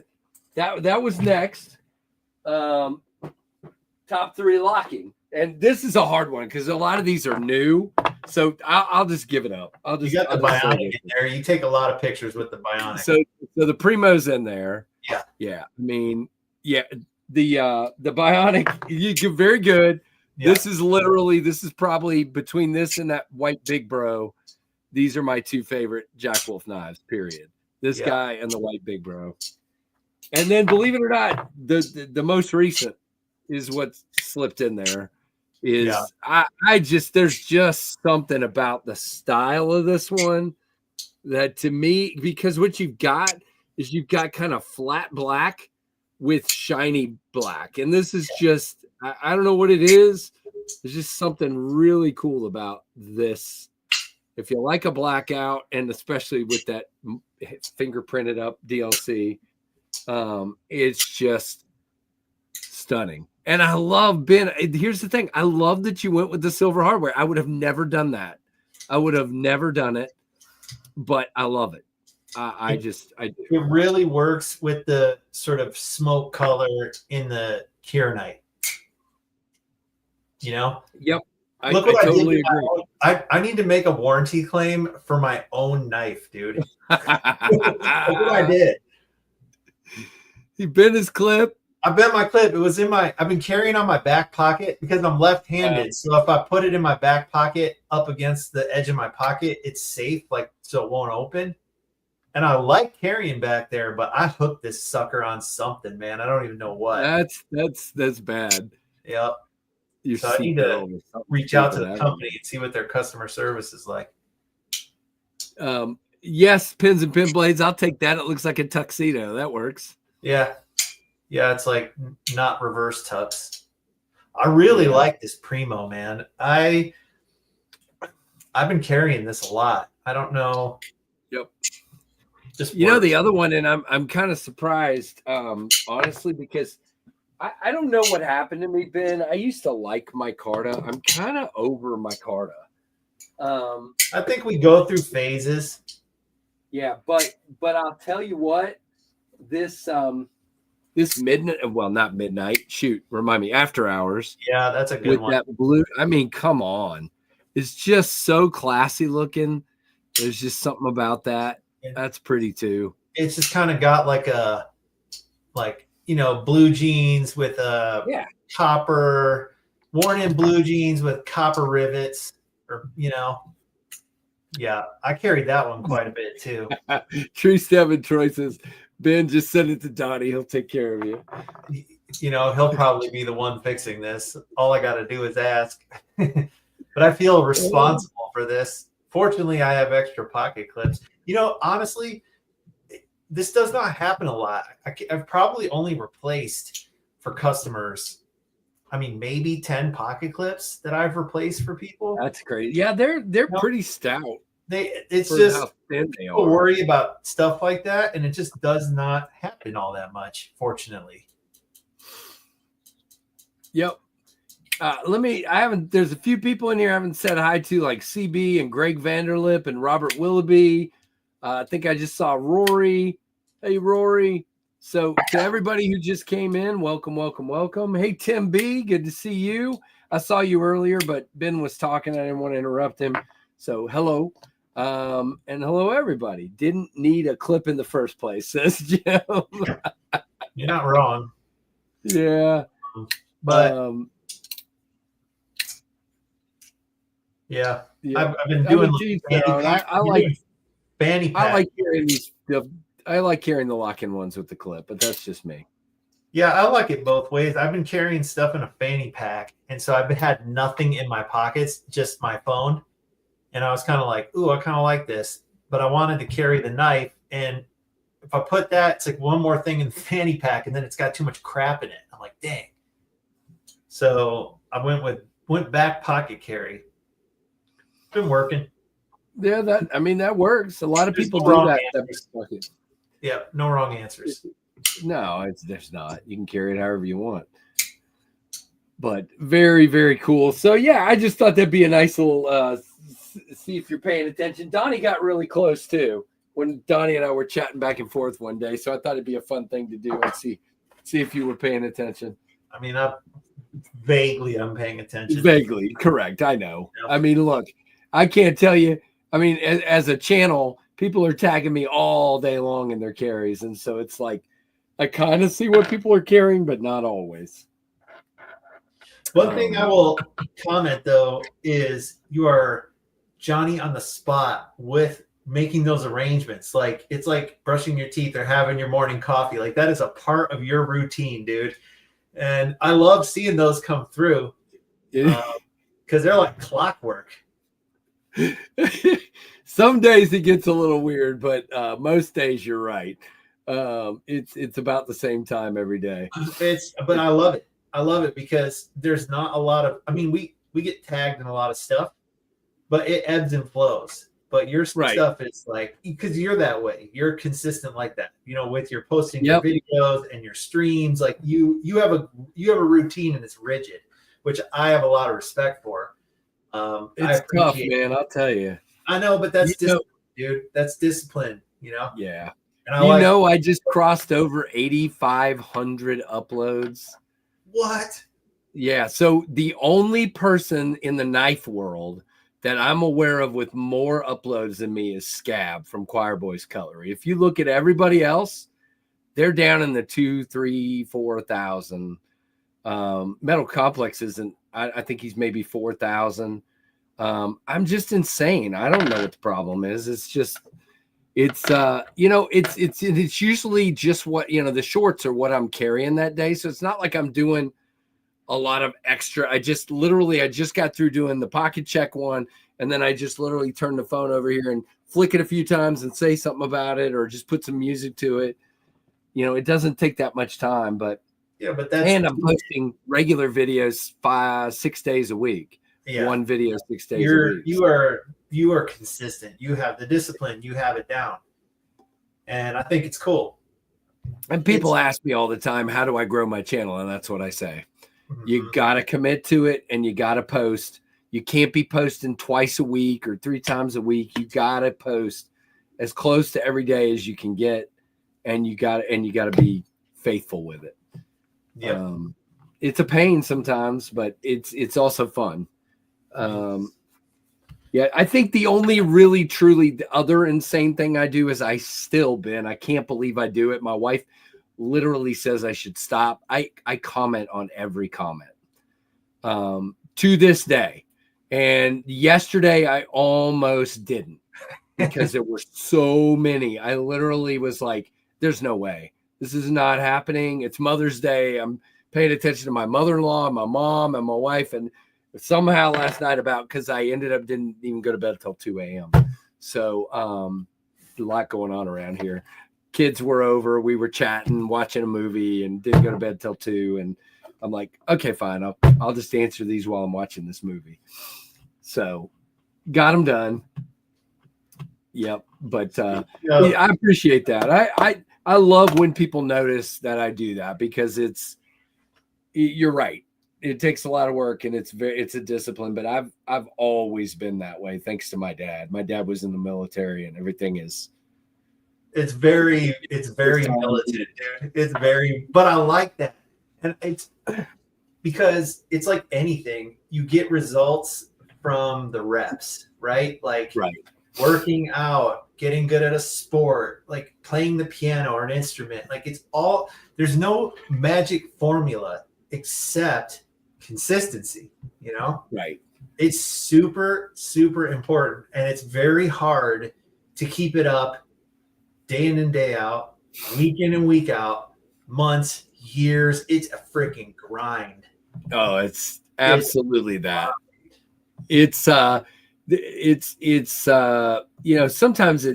that was next. Top 3 locking. And this is a hard one because a lot of these are new. So I'll just give it up. You got the Bionic in there. You take a lot of pictures with the Bionic. So the Primo's in there. Yeah. Yeah. I mean, yeah. The Bionic, you're very good. Yeah. This is probably between this and that white big bro. These are my 2 favorite Jack Wolf knives, period. This guy and the white big bro. And then, believe it or not, the most recent is what slipped in there. There's just something about the style of this one that, to me, because what you've got is kind of flat black with shiny black. And this is just, I don't know what it is. There's just something really cool about this. If you like a blackout, and especially with that fingerprinted up DLC, it's just stunning. And I love Ben. Here's the thing. I love that you went with the silver hardware. I would have never done that. I would have never done it, but I love it. I do. It really works with the sort of smoke color in the Kieranite. You know? Yep. Look I what I did. totally agree. I need to make a warranty claim for my own knife, dude. Look what I did. He bent his clip. I bent my clip. It was I've been carrying on my back pocket because I'm left-handed. So if I put it in my back pocket up against the edge of my pocket, it's safe, like so it won't open. And I like carrying back there, but I hooked this sucker on something, man. I don't even know what. That's bad. Yep. Your so I need to reach out to the company and see what their customer service is like. Yes, pins and pin blades. I'll take that. It looks like a tuxedo. That works. Yeah. Yeah, it's like not reverse tux. I really like this Primo, man. I've been carrying this a lot. I don't know. Yep. Just you know the other one, and I'm kind of surprised, honestly, because I don't know what happened to me, Ben. I used to like micarta. I'm kind of over micarta. I think we go through phases. Yeah, but I'll tell you what, this midnight, well, not midnight. Shoot, remind me, after hours. Yeah, that's a good one. With that blue, I mean, come on, it's just so classy looking. There's just something about that. That's pretty too. It's just kind of got like blue jeans with copper, worn in blue jeans with copper rivets, or yeah, I carried that one quite a bit too. Tree Seven Troy says, Ben, just send it to Donnie. He'll take care of you. He'll probably be the one fixing this. All I got to do is ask. But I feel responsible for this. Fortunately, I have extra pocket clips. Honestly, this does not happen a lot. I've probably only replaced for customers, maybe 10 pocket clips that I've replaced for people. That's great. Yeah, they're pretty stout. It's just people worry about stuff like that, and it just does not happen all that much, fortunately. Yep. There's a few people in here I haven't said hi to, like CB and Greg Vanderlip and Robert Willoughby. I think I just saw Rory. Hey, Rory. So to everybody who just came in, welcome, welcome, welcome. Hey, Tim B, good to see you. I saw you earlier, but Ben was talking. I didn't want to interrupt him. So hello. And hello, everybody. Didn't need a clip in the first place, says Jim. You're not wrong. Yeah. But yeah. I've been doing I like fanny pack. I like carrying these. I like carrying the lock-in ones with the clip, but that's just me. Yeah, I like it both ways. I've been carrying stuff in a fanny pack, and so I've had nothing in my pockets, just my phone. And I was kind of like, ooh, I kind of like this, but I wanted to carry the knife. And if I put that, it's like one more thing in the fanny pack, and then it's got too much crap in it. I'm like, dang. So I went back pocket carry. Been working. Yeah, that works. A lot of people do that. Yeah, no wrong answers. No, there's not. You can carry it however you want. But very, very cool. So yeah, I just thought that'd be a nice little see if you're paying attention. Donnie got really close too when Donnie and I were chatting back and forth one day. So I thought it'd be a fun thing to do and see if you were paying attention. I'm vaguely paying attention. Vaguely, correct. I know. Yep. Look, I can't tell you. As a channel, people are tagging me all day long in their carries. And so it's like, I kind of see what people are carrying, but not always. One thing I will comment, though, is you are Johnny on the spot with making those arrangements. Like, it's like brushing your teeth or having your morning coffee. Like, that is a part of your routine, dude. And I love seeing those come through because they're like clockwork. Some days it gets a little weird, but most days you're right. It's about the same time every day. But I love it. I love it because there's not a lot of. We get tagged in a lot of stuff, but it ebbs and flows. But your stuff is like, because you're that way. You're consistent like that. With your posting your videos and your streams, like you have a routine and it's rigid, which I have a lot of respect for. It's tough, man. I'll tell you. I know, but that's discipline, dude. That's discipline. Yeah. And I just crossed over 8,500 uploads. What? Yeah. So the only person in the knife world that I'm aware of with more uploads than me is Scab from Choir Boys Cutlery. If you look at everybody else, they're down in the 2, 3, 4,000. Metal Complex isn't. I think he's maybe 4,000. I'm just insane. I don't know what the problem is. It's just, it's it's usually just what, the shorts are what I'm carrying that day. So it's not like I'm doing a lot of extra. I just got through doing the pocket check one, and then I just literally turn the phone over here and flick it a few times and say something about it, or just put some music to it. It doesn't take that much time, but Yeah, but and I'm posting regular videos 5, 6 days a week. yeah. One video 6 days a week. You are consistent. You have the discipline. You have it down, and I think it's cool. And people ask me all the time, how do I grow my channel? And that's what I say. Mm-hmm. You got to commit to it, and you got to post. You can't be posting twice a week or 3 times a week. You got to post as close to every day as you can get, and you got to be faithful with it. Yeah. It's a pain sometimes, but it's also fun. Yeah, I think the only really truly the other insane thing I do is I can't believe I do it. My wife literally says I should stop. I comment on every comment to this day. And yesterday I almost didn't because there were so many. I literally was like, there's no way. This is not happening. It's Mother's Day. I'm paying attention to my mother-in-law, my mom, and my wife. And somehow last night because I ended up didn't even go to bed until 2 a.m. So a lot going on around here. Kids were over. We were chatting, watching a movie, and didn't go to bed till 2. And I'm like, okay, fine. I'll just answer these while I'm watching this movie. So got them done. Yep. But I appreciate that. I love when people notice that I do that because you're right. It takes a lot of work and it's a discipline, but I've always been that way. Thanks to my dad. My dad was in the military and everything is. It's very militant, dude. But I like that. And it's because it's like anything, you get results from the reps, right? Like working out, getting good at a sport, like playing the piano or an instrument. Like there's no magic formula except consistency, Right. It's super, super important. And it's very hard to keep it up day in and day out, week in and week out, months, years. It's a freaking grind. Oh, it's absolutely that. Sometimes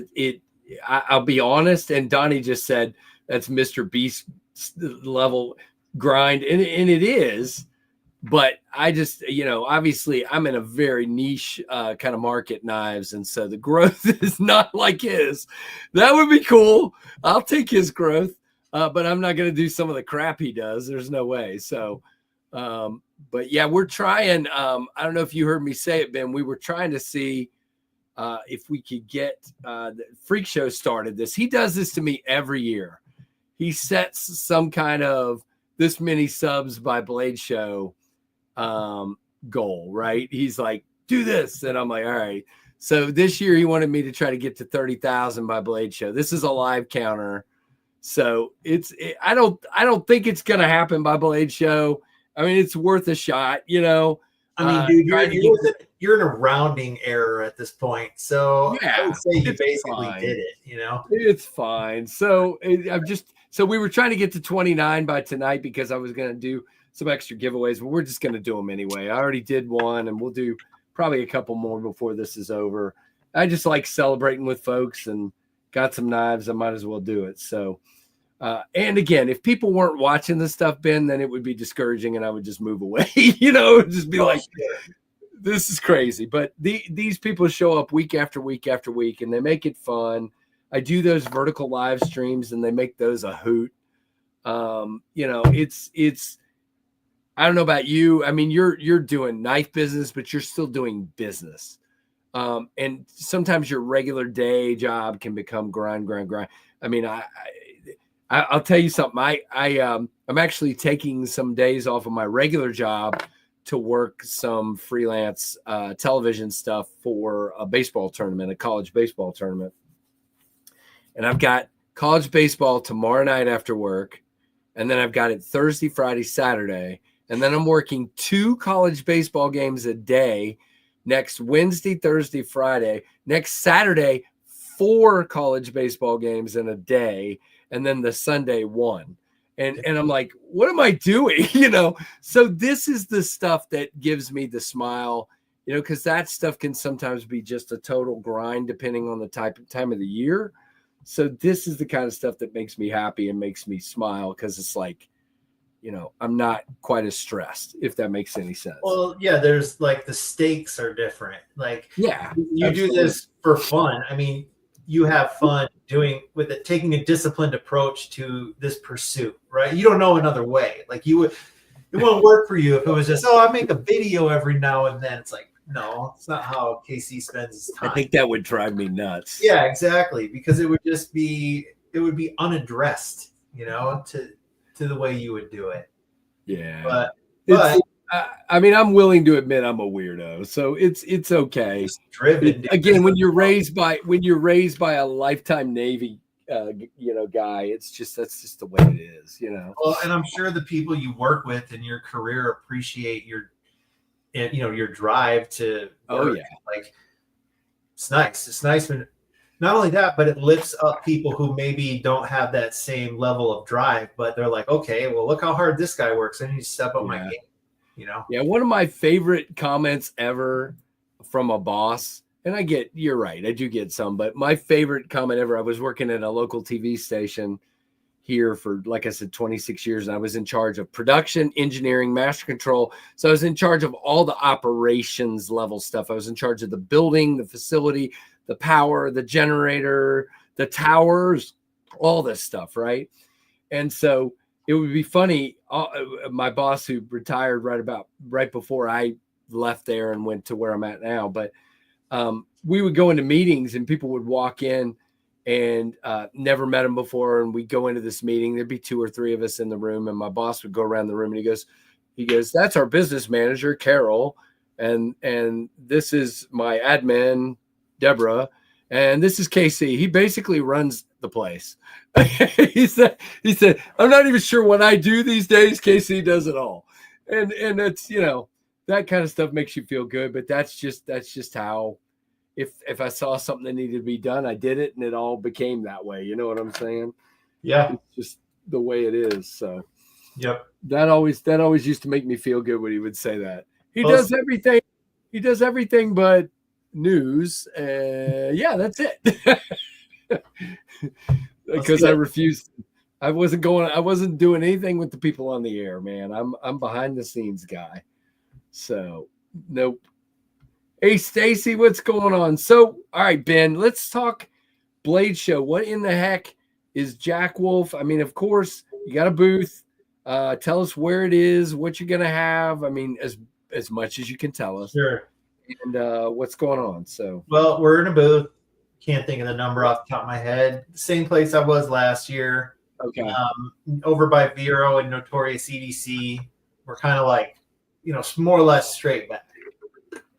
I'll be honest, and Donnie just said that's Mr. Beast level grind, and it is, but I just, obviously I'm in a very niche kind of market, knives, and so the growth is not like his. That would be cool. I'll take his growth, but I'm not going to do some of the crap he does. There's no way. So but yeah, we're trying. I don't know if you heard me say it, Ben. We were trying to see if we could get the Freak Show started. He does this to me every year. He sets some kind of this many subs by Blade Show goal, right? He's like, do this, and I'm like, all right. So this year he wanted me to try to get to 30,000 by Blade Show. This is a live counter, so I don't think it's gonna happen by Blade Show. I mean, it's worth a shot, I mean, dude, you're in a rounding error at this point. So yeah, I would say you basically did it, It's fine. So we were trying to get to 29 by tonight because I was going to do some extra giveaways, but we're just going to do them anyway. I already did one and we'll do probably a couple more before this is over. I just like celebrating with folks and got some knives. I might as well do it. So, and again, if people weren't watching this stuff, Ben, then it would be discouraging and I would just move away, it would just be like, this is crazy. But these people show up week after week after week and they make it fun. I do those vertical live streams and they make those a hoot. It's, I don't know about you. I mean, you're doing knife business, but you're still doing business. And sometimes your regular day job can become grind. I mean, I'll tell you something. I'm actually taking some days off of my regular job to work some freelance television stuff for a baseball tournament, a college baseball tournament. And I've got college baseball tomorrow night after work. And then I've got it Thursday, Friday, Saturday. And then I'm working 2 college baseball games a day next Wednesday, Thursday, Friday. Next Saturday, 4 college baseball games in a day. And then the Sunday 1. And I'm like, what am I doing? So this is the stuff that gives me the smile, because that stuff can sometimes be just a total grind depending on the time of the year. So this is the kind of stuff that makes me happy and makes me smile, because it's like, I'm not quite as stressed, if that makes any sense. Well, yeah, there's like the stakes are different. Like, yeah, you do this for fun. I mean, you have fun doing with it, taking a disciplined approach to this pursuit, right? You don't know another way. Like, it wouldn't work for you if it was just, I make a video every now and then. It's like, no, it's not how KC spends his time. I think that would drive me nuts. Yeah, exactly. Because it would be unaddressed, to the way you would do it. Yeah. But I mean, I'm willing to admit I'm a weirdo, so it's okay. Driven. Again, when you're raised by a lifetime Navy guy, that's just the way it is, Well, and I'm sure the people you work with in your career appreciate your drive to work. Like, it's nice. It's nice when not only that, but it lifts up people who maybe don't have that same level of drive, but they're like, okay, well, look how hard this guy works. I need to step up my game, Yeah, one of my favorite comments ever from a boss, and you're right, I do get some, but my favorite comment ever, I was working at a local TV station here for, like I said, 26 years, and I was in charge of production, engineering, master control. So I was in charge of all the operations level stuff. I was in charge of the building, the facility, the power, the generator, the towers, all this stuff, right? And so it would be funny. My boss, who retired right before I left there and went to where I'm at now, but we would go into meetings and people would walk in and never met him before, and we'd go into this meeting. There'd be 2 or 3 of us in the room, and my boss would go around the room and he goes, that's our business manager, Carol, and this is my admin, Deborah, and this is KC. He basically runs the place. he said, I'm not even sure what I do these days. KC does it all. And it's, that kind of stuff makes you feel good, but that's just how, if I saw something that needed to be done, I did it, and it all became that way. You know what I'm saying? Yeah. It's just the way it is. So yep. That always used to make me feel good when he would say that. He does everything but news. Yeah, that's it. Because I refused. I wasn't doing anything with the people on the air, man. I'm behind the scenes guy. So nope. Hey Stacy, what's going on? So, all right, Ben, let's talk Blade Show. What in the heck is Jack Wolf? I mean, of course, you got a booth. Tell us where it is, what you're gonna have. I mean, as much as you can tell us. Sure. And what's going on? So, well, we're in a booth. Can't think of the number off the top of my head. Same place I was last year. Okay. Over by Vero and Notorious EDC. We're kind of like, more or less straight back.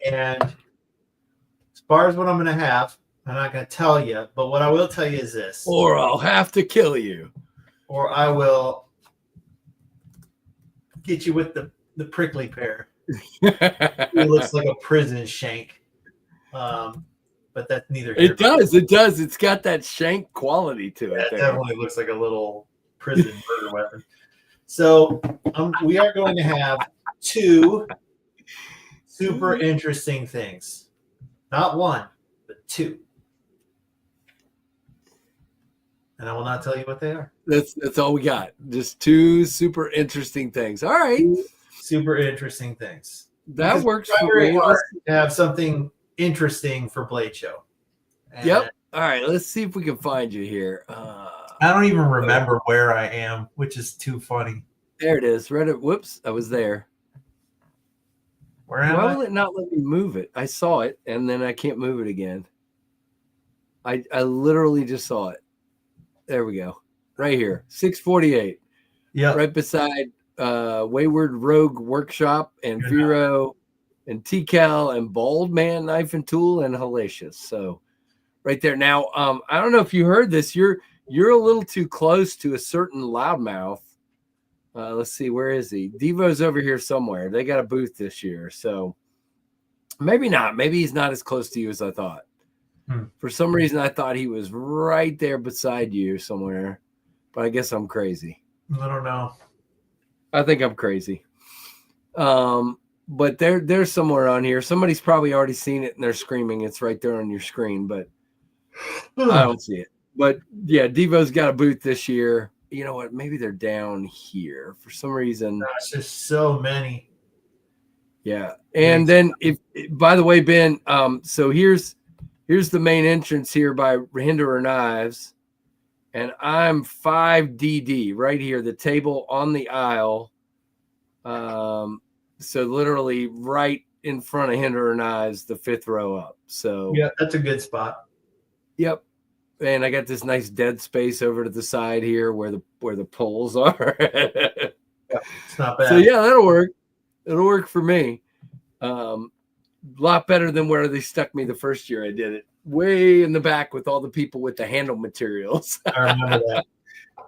And as far as what I'm going to have, I'm not going to tell you. But what I will tell you is this. Or I'll have to kill you. Or I will get you with the prickly pear. It looks like a prison shank. But that's neither here. It does. It's got that shank quality to it. It definitely looks like a little prison murder weapon. So we are going to have 2 super interesting things. Not 1, but 2. And I will not tell you what they are. That's all we got. Just 2 super interesting things. All right. 2 super interesting things. That works for me. To have something interesting for Blade Show. And yep. All right. Let's see if we can find you here. I don't even remember where I am, which is too funny. There it is. Reddit. Whoops. I was there. Where am Why will it not let me move it? I saw it, and then I can't move it again. I literally just saw it. There we go. right here, 648. Yeah. Right beside Wayward Rogue Workshop and Vero and TCal and Bold Man Knife and Tool and Hellacious. So right there. Now, I don't know if you heard this. You're a little too close to a certain loudmouth. Let's see, where is he? Devo's over here somewhere. They got a booth this year, so maybe not. Maybe he's not as close to you as I thought. For some reason, I thought he was right there beside you somewhere, but I guess I'm crazy. I don't know. I think I'm crazy. But they're somewhere on here. Somebody's probably already seen it and they're screaming. It's right there on your screen, but I don't see it. But yeah, Devo's got a booth this year. You know what? Maybe they're down here for some reason. Gosh, there's so many. Yeah. And then by the way, Ben, so here's the main entrance here by Hinderer Knives. And I'm 5DD right here, the table on the aisle. So literally right in front of Hinderer Knives, the 5th row up. So yeah, that's a good spot. Yep. And I got this nice dead space over to the side here where the poles are. Yeah, it's not bad. So yeah, that'll work. It'll work for me. A lot better than where they stuck me the first year I did it. Way in the back with all the people with the handle materials. I remember that.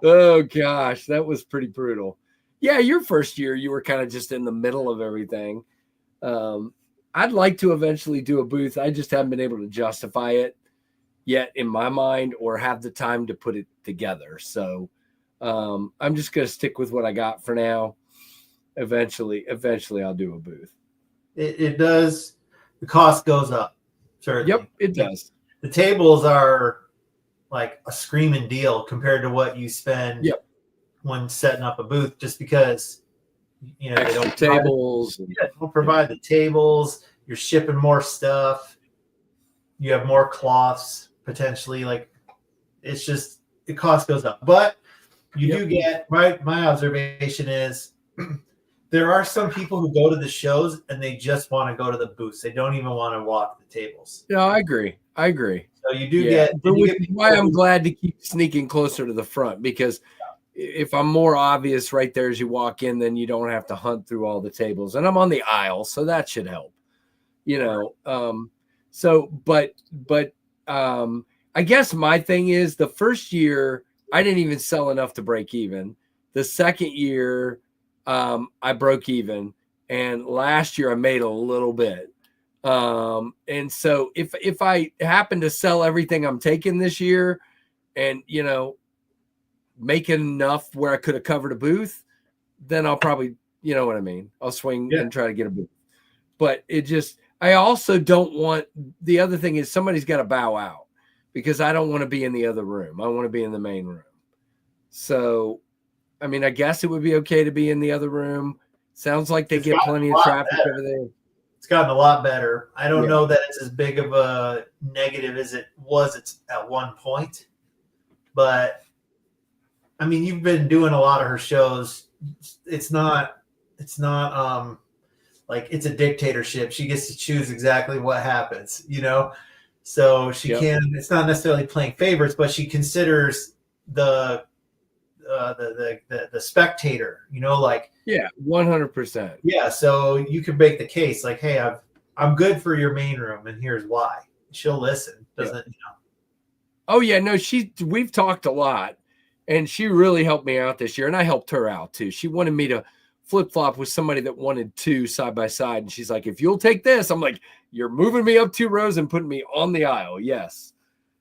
Oh gosh, that was pretty brutal. Yeah, your first year you were kind of just in the middle of everything. I'd like to eventually do a booth. I just haven't been able to justify it yet in my mind or have the time to put it together. So I'm just going to stick with what I got for now. Eventually I'll do a booth. It does. The cost goes up. Certainly. Yep, it does. The tables are like a screaming deal compared to what you spend when setting up a booth, just because they don't provide the tables. You're shipping more stuff. You have more cloths potentially. Like it's just the cost goes up, but you do get right. My observation is there are some people who go to the shows and they just want to go to the booths. They don't even want to walk the tables. No, I agree. So you do get, but which is why I'm glad to keep sneaking closer to the front, because if I'm more obvious right there as you walk in, then you don't have to hunt through all the tables. And I'm on the aisle, so that should help. But I guess my thing is the first year I didn't even sell enough to break even. The second year I broke even, and last year I made a little bit. And so if I happen to sell everything I'm taking this year and, make enough where I could have covered a booth, then I'll probably, you know what I mean? I'll swing and try to get a booth. But I also don't want, the other thing is somebody's got to bow out, because I don't want to be in the other room. I want to be in the main room. So, I mean, I guess it would be okay to be in the other room. Sounds like they get plenty of traffic over there. It's gotten a lot better. I don't know that it's as big of a negative as it was at one point, but I mean, you've been doing a lot of her shows. It's not like it's a dictatorship. She gets to choose exactly what happens, so she can, it's not necessarily playing favorites, but she considers the spectator, 100%. Yeah, so you can make the case like, hey, I'm good for your main room, and here's why. She'll listen, doesn't Oh yeah, no, we've talked a lot, and she really helped me out this year, and I helped her out too. She wanted me to flip-flop with somebody that wanted 2 side by side, and she's like, if you'll take this, I'm like, you're moving me up 2 rows and putting me on the aisle. Yes.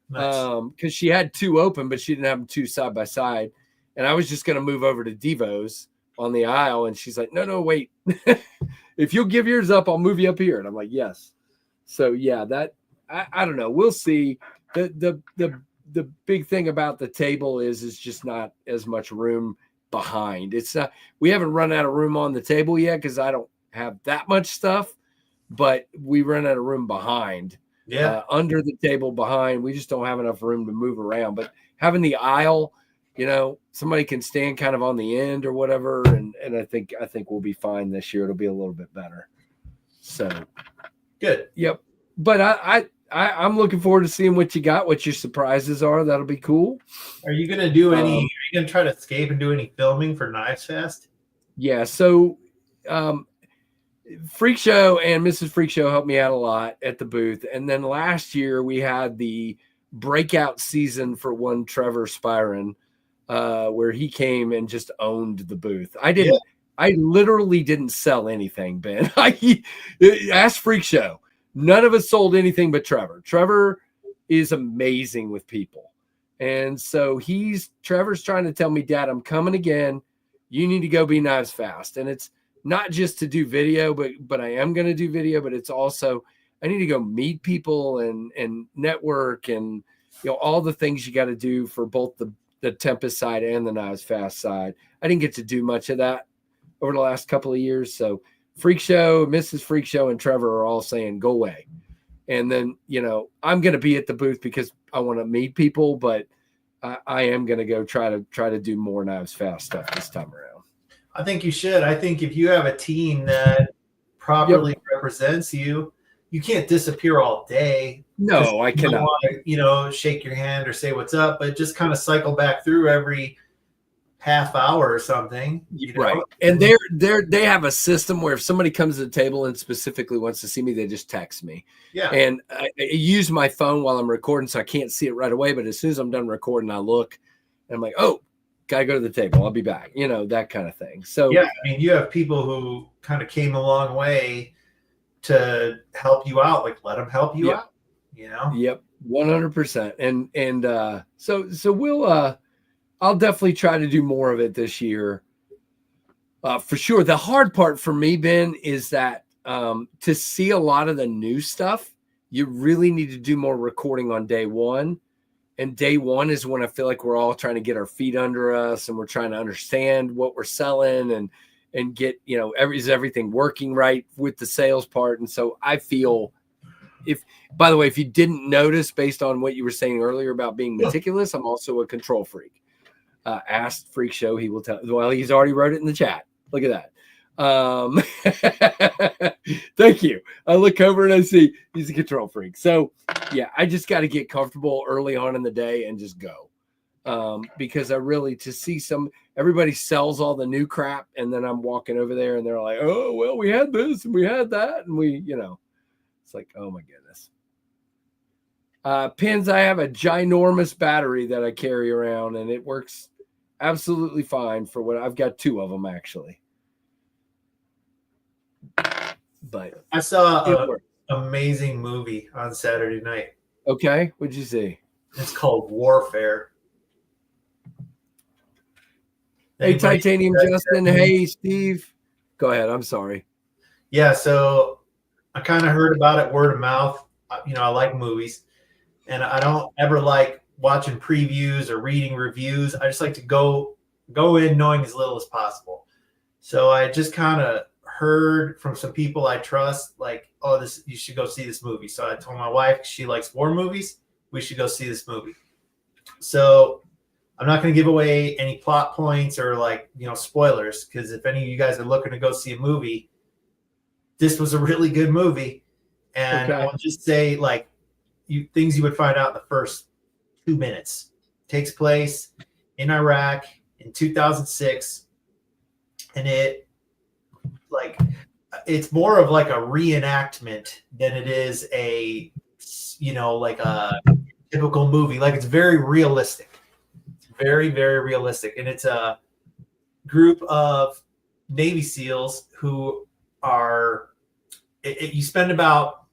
Nice. Because she had 2 open, but she didn't have them 2 side by side. And I was just going to move over to Devo's on the aisle. And she's like, no, wait. If you'll give yours up, I'll move you up here. And I'm like, yes. So yeah, that I don't know. We'll see. The big thing about the table is just not as much room behind. It's not, we haven't run out of room on the table yet, because I don't have that much stuff, but we run out of room behind. Under the table behind, we just don't have enough room to move around. But having the aisle, somebody can stand kind of on the end or whatever, and I think we'll be fine this year. It'll be a little bit better. So good. Yep. But I'm looking forward to seeing what you got, what your surprises are. That'll be cool. Are you gonna do any? Are you gonna try to escape and do any filming for Knives Fest? Yeah. So, Freak Show and Mrs. Freak Show helped me out a lot at the booth, and then last year we had the breakout season for one Trevor Spiron, where he came and just owned the booth. I literally didn't sell anything, Ben. I asked Freak Show. None of us sold anything but Trevor. Trevor is amazing with people. And so Trevor's trying to tell me, Dad, I'm coming again. You need to go be Knives Fast. And it's not just to do video, but I am going to do video, but it's also, I need to go meet people and network and, all the things you got to do for both the Tempest side and the Knives Fast side. I didn't get to do much of that over the last couple of years. So Freak Show, Mrs. Freak Show, and Trevor are all saying, go away. And then, I'm going to be at the booth because I want to meet people, but I am going to go try to do more Knives Fast stuff this time around. I think you should. I think if you have a team that properly represents you, you can't disappear all day. No, I cannot. Want to, shake your hand or say what's up, but just kind of cycle back through every half hour or something. Right. And they have a system where if somebody comes to the table and specifically wants to see me, they just text me. Yeah. And I use my phone while I'm recording, so I can't see it right away. But as soon as I'm done recording, I look and I'm like, oh, gotta go to the table. I'll be back. That kind of thing. So yeah, I mean, you have people who kind of came a long way to help you out. Like, let them help you out. Yep, 100%. And so we'll I'll definitely try to do more of it this year. For sure. The hard part for me, Ben, is that to see a lot of the new stuff, you really need to do more recording on day one. And day one is when I feel like we're all trying to get our feet under us and we're trying to understand what we're selling and get, is everything working right with the sales part. And so I feel by the way, if you didn't notice based on what you were saying earlier about being meticulous, I'm also a control freak. Asked Freak Show, he will tell. Well, he's already wrote it in the chat. Look at that. Thank you. I look over and I see he's a control freak. So yeah, I just got to get comfortable early on in the day and just go. Because I really, to see everybody sells all the new crap. And then I'm walking over there and they're like, oh, well, we had this and we had that. And we, it's like, oh my goodness. Pins, I have a ginormous battery that I carry around and it works absolutely fine for what I've got 2 of them actually. But I saw an amazing movie on Saturday night. Okay, what'd you see? It's called Warfare. Hey, Titanium Justin. Hey, Steve. Go ahead. I'm sorry. Yeah, so I kind of heard about it word of mouth. I like movies, and I don't ever like watching previews or reading reviews. I just like to go in knowing as little as possible. So I just kind of heard from some people I trust, like, oh, you should go see this movie. So I told my wife, she likes war movies, we should go see this movie. So I'm not going to give away any plot points or spoilers, because if any of you guys are looking to go see a movie, this was a really good movie. And I'll just say things you would find out in the first 2 minutes. Takes place in Iraq in 2006. And it's more of like a reenactment than it is a typical movie. Like, it's very realistic. It's very, very realistic. And it's a group of Navy SEALs who are, you spend about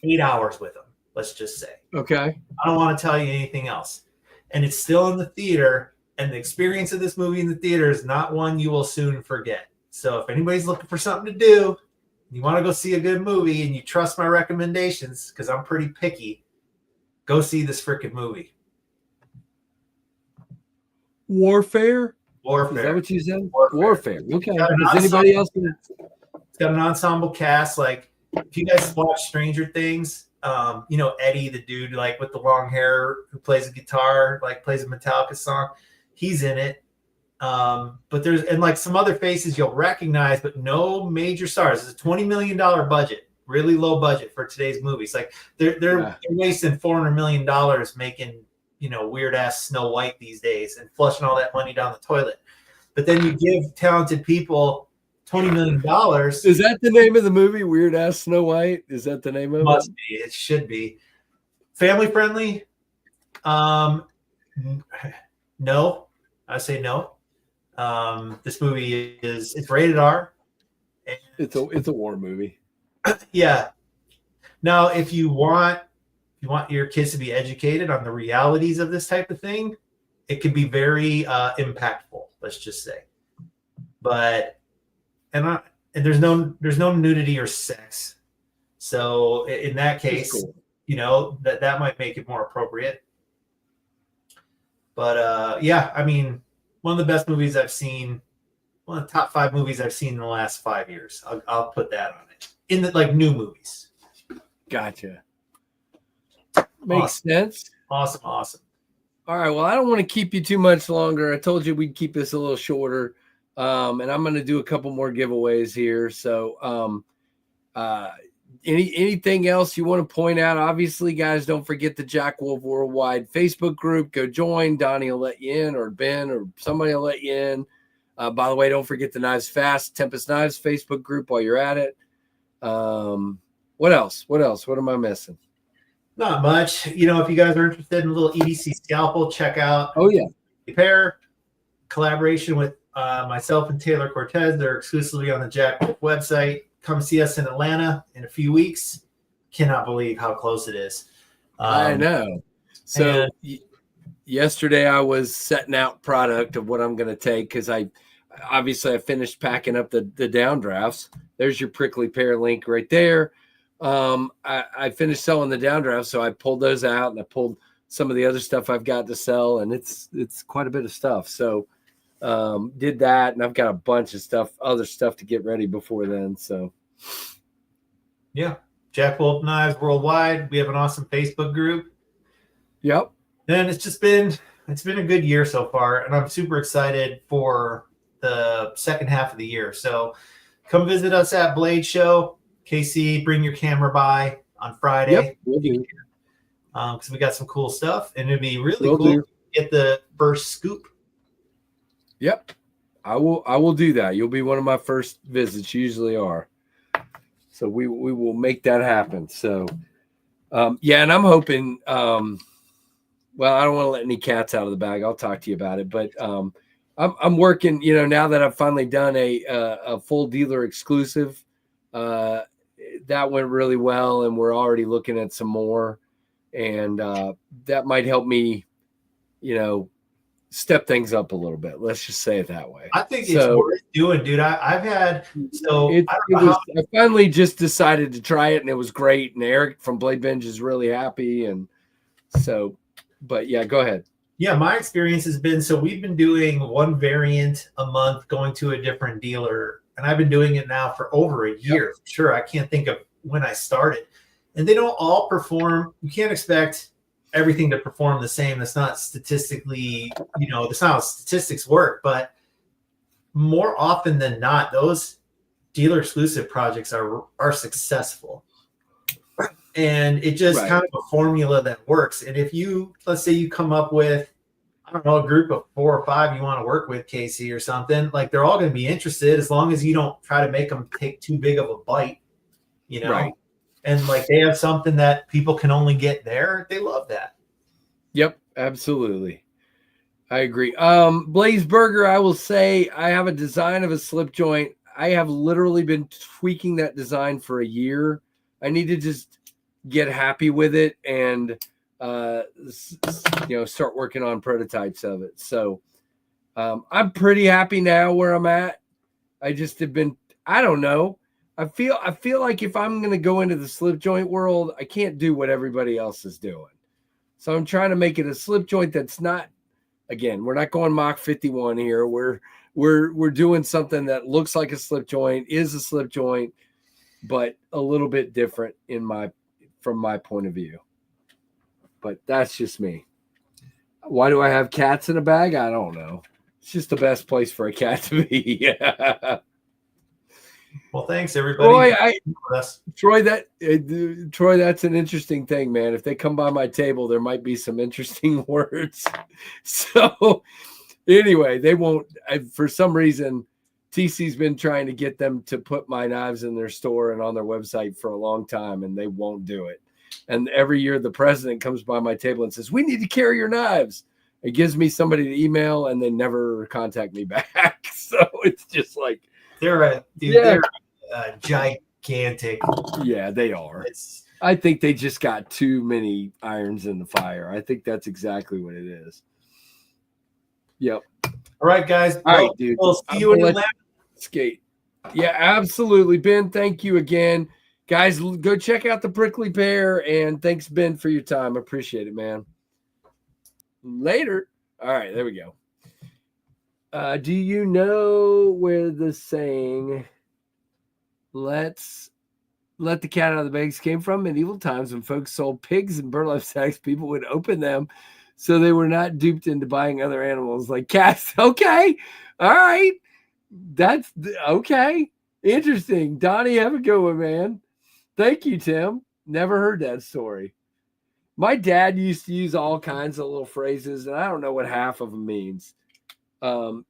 8 hours with them, let's just say. Okay. I don't want to tell you anything else. And it's still in the theater, and the experience of this movie in the theater is not one you will soon forget. So if anybody's looking for something to do, you want to go see a good movie, and you trust my recommendations, because I'm pretty picky, go see this freaking movie. Warfare? Warfare. Is that what you said? Warfare. Okay. Is anybody else gonna... It's got an ensemble cast. Like, if you guys watch Stranger Things, Eddie, the dude with the long hair who plays a guitar, plays a Metallica song, he's in it. But there's some other faces you'll recognize, but no major stars. It's a $20 million budget. really low budget for today's movies. Like they're wasting $400 million making, you know, weird ass Snow White these days and flushing all that money down the toilet. But then you give talented people $20 million. Is that the name of the movie? Weird Ass Snow White? Is that the name of it? Must be. It should be. Family friendly? No. I say no. This movie it's rated R. It's a war movie. Yeah. Now, if you want your kids to be educated on the realities of this type of thing, it could be very impactful. Let's just say, but and there's no nudity or sex, so in that case, cool. You know that might make it more appropriate. But yeah, I mean, one of the best movies I've seen, one of the top 5 movies I've seen in the last 5 years. I'll put that on it in the like new movies. Gotcha. Makes sense. Awesome. All right. Well, I don't want to keep you too much longer. I told you we'd keep this a little shorter. And I'm going to do a couple more giveaways here. So, anything else you want to point out? Obviously, guys, don't forget the Jack Wolf Worldwide Facebook group. Go join. Donnie will let you in, or Ben, or somebody will let you in. By the way, don't forget the Knives Fast Tempest Knives Facebook group while you're at it. What else? What am I missing? Not much. You know, if you guys are interested in a little EDC scalpel, check out Repair collaboration with myself and Taylor Cortez. They're exclusively on the Jack Wolf website. Come see us in Atlanta in a few weeks. Cannot believe how close it is. I know. So yesterday I was setting out product of what I'm going to take, because I finished packing up the downdrafts. There's your Prickly Pear link right there. I finished selling the downdrafts, so I pulled those out and I pulled some of the other stuff I've got to sell, and it's quite a bit of stuff. So did that, and I've got a bunch of other stuff to get ready before then. So yeah, Jack Wolf Knives Worldwide. We have an awesome Facebook group. Yep. And it's been a good year so far, and I'm super excited for the second half of the year. So come visit us at Blade Show. KC, bring your camera by on Friday. Yep, we'll do. Because we got some cool stuff, and it'd be really cool to get the first scoop. Yep, I will do that. You'll be one of my first visits. You usually are. So we will make that happen. So yeah, and I'm hoping. Well, I don't want to let any cats out of the bag. I'll talk to you about it, but I'm working. You know, now that I've finally done a full dealer exclusive. That went really well, and we're already looking at some more, and that might help me, you know, step things up a little bit. Let's just say it that way. I think it's worth doing, dude. I finally just decided to try it, and it was great. And Eric from Blade Binge is really happy, and so. But yeah, go ahead. Yeah, my experience has been, so we've been doing one variant a month, going to a different dealer. And I've been doing it now for over a year. Yep. Sure, I can't think of when I started. And they don't all perform. You can't expect everything to perform the same. That's not statistically, you know, that's not how statistics work. But more often than not, those dealer exclusive projects are successful. And it just kind of a formula that works. And if you, let's say you come up with, I don't know, a group of 4 or 5 you want to work with, KC, or something, like they're all going to be interested as long as you don't try to make them take too big of a bite, you know? Right. And like they have something that people can only get there. They love that. Yep, absolutely. I agree. Blaze Burger, I will say I have a design of a slip joint. I have literally been tweaking that design for a year. I need to just get happy with it and start working on prototypes of it. So I'm pretty happy now where I'm at. I just have been, I don't know. I feel like if I'm going to go into the slip joint world, I can't do what everybody else is doing. So I'm trying to make it a slip joint that's not, again, we're not going Mach 51 here. We're doing something that looks like a slip joint, is a slip joint, but a little bit different from my point of view. But that's just me. Why do I have cats in a bag? I don't know. It's just the best place for a cat to be. Well, thanks everybody. Troy, Troy, that's an interesting thing, man. If they come by my table, there might be some interesting words. So anyway, they won't. For some reason, TC's been trying to get them to put my knives in their store and on their website for a long time, and they won't do it. And every year, the president comes by my table and says, "We need to carry your knives." It gives me somebody to email, and they never contact me back. So it's just like they're gigantic. Yeah, they are. I think they just got too many irons in the fire. I think that's exactly what it is. Yep. All right, guys. All right, dude. We'll see you in Atlanta. Skate. Yeah, absolutely, Ben. Thank you again, guys. Go check out the Prickly Pear, and thanks, Ben, for your time. Appreciate it, man. Later. All right, there we go. Do you know where the saying "Let's let the cat out of the bags" came from? Medieval times, when folks sold pigs and burlap sacks, people would open them so they were not duped into buying other animals like cats. Okay, all right, that's okay. Interesting. Donnie, have a good one, man. Thank you, Tim. Never heard that story. My dad used to use all kinds of little phrases, and I don't know what half of them means. What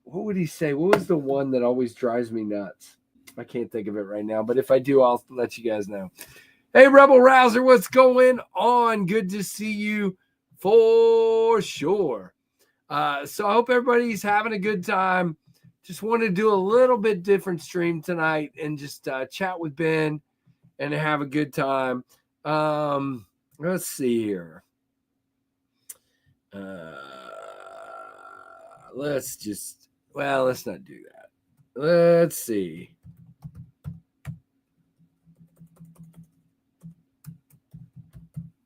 would he say? What was the one that always drives me nuts? I can't think of it right now, but if I do, I'll let you guys know. Hey, Rebel Rouser, what's going on? Good to see you for sure. So I hope everybody's having a good time. Just wanted to do a little bit different stream tonight and just chat with Ben and have a good time. Let's see here. Let's not do that. Let's see.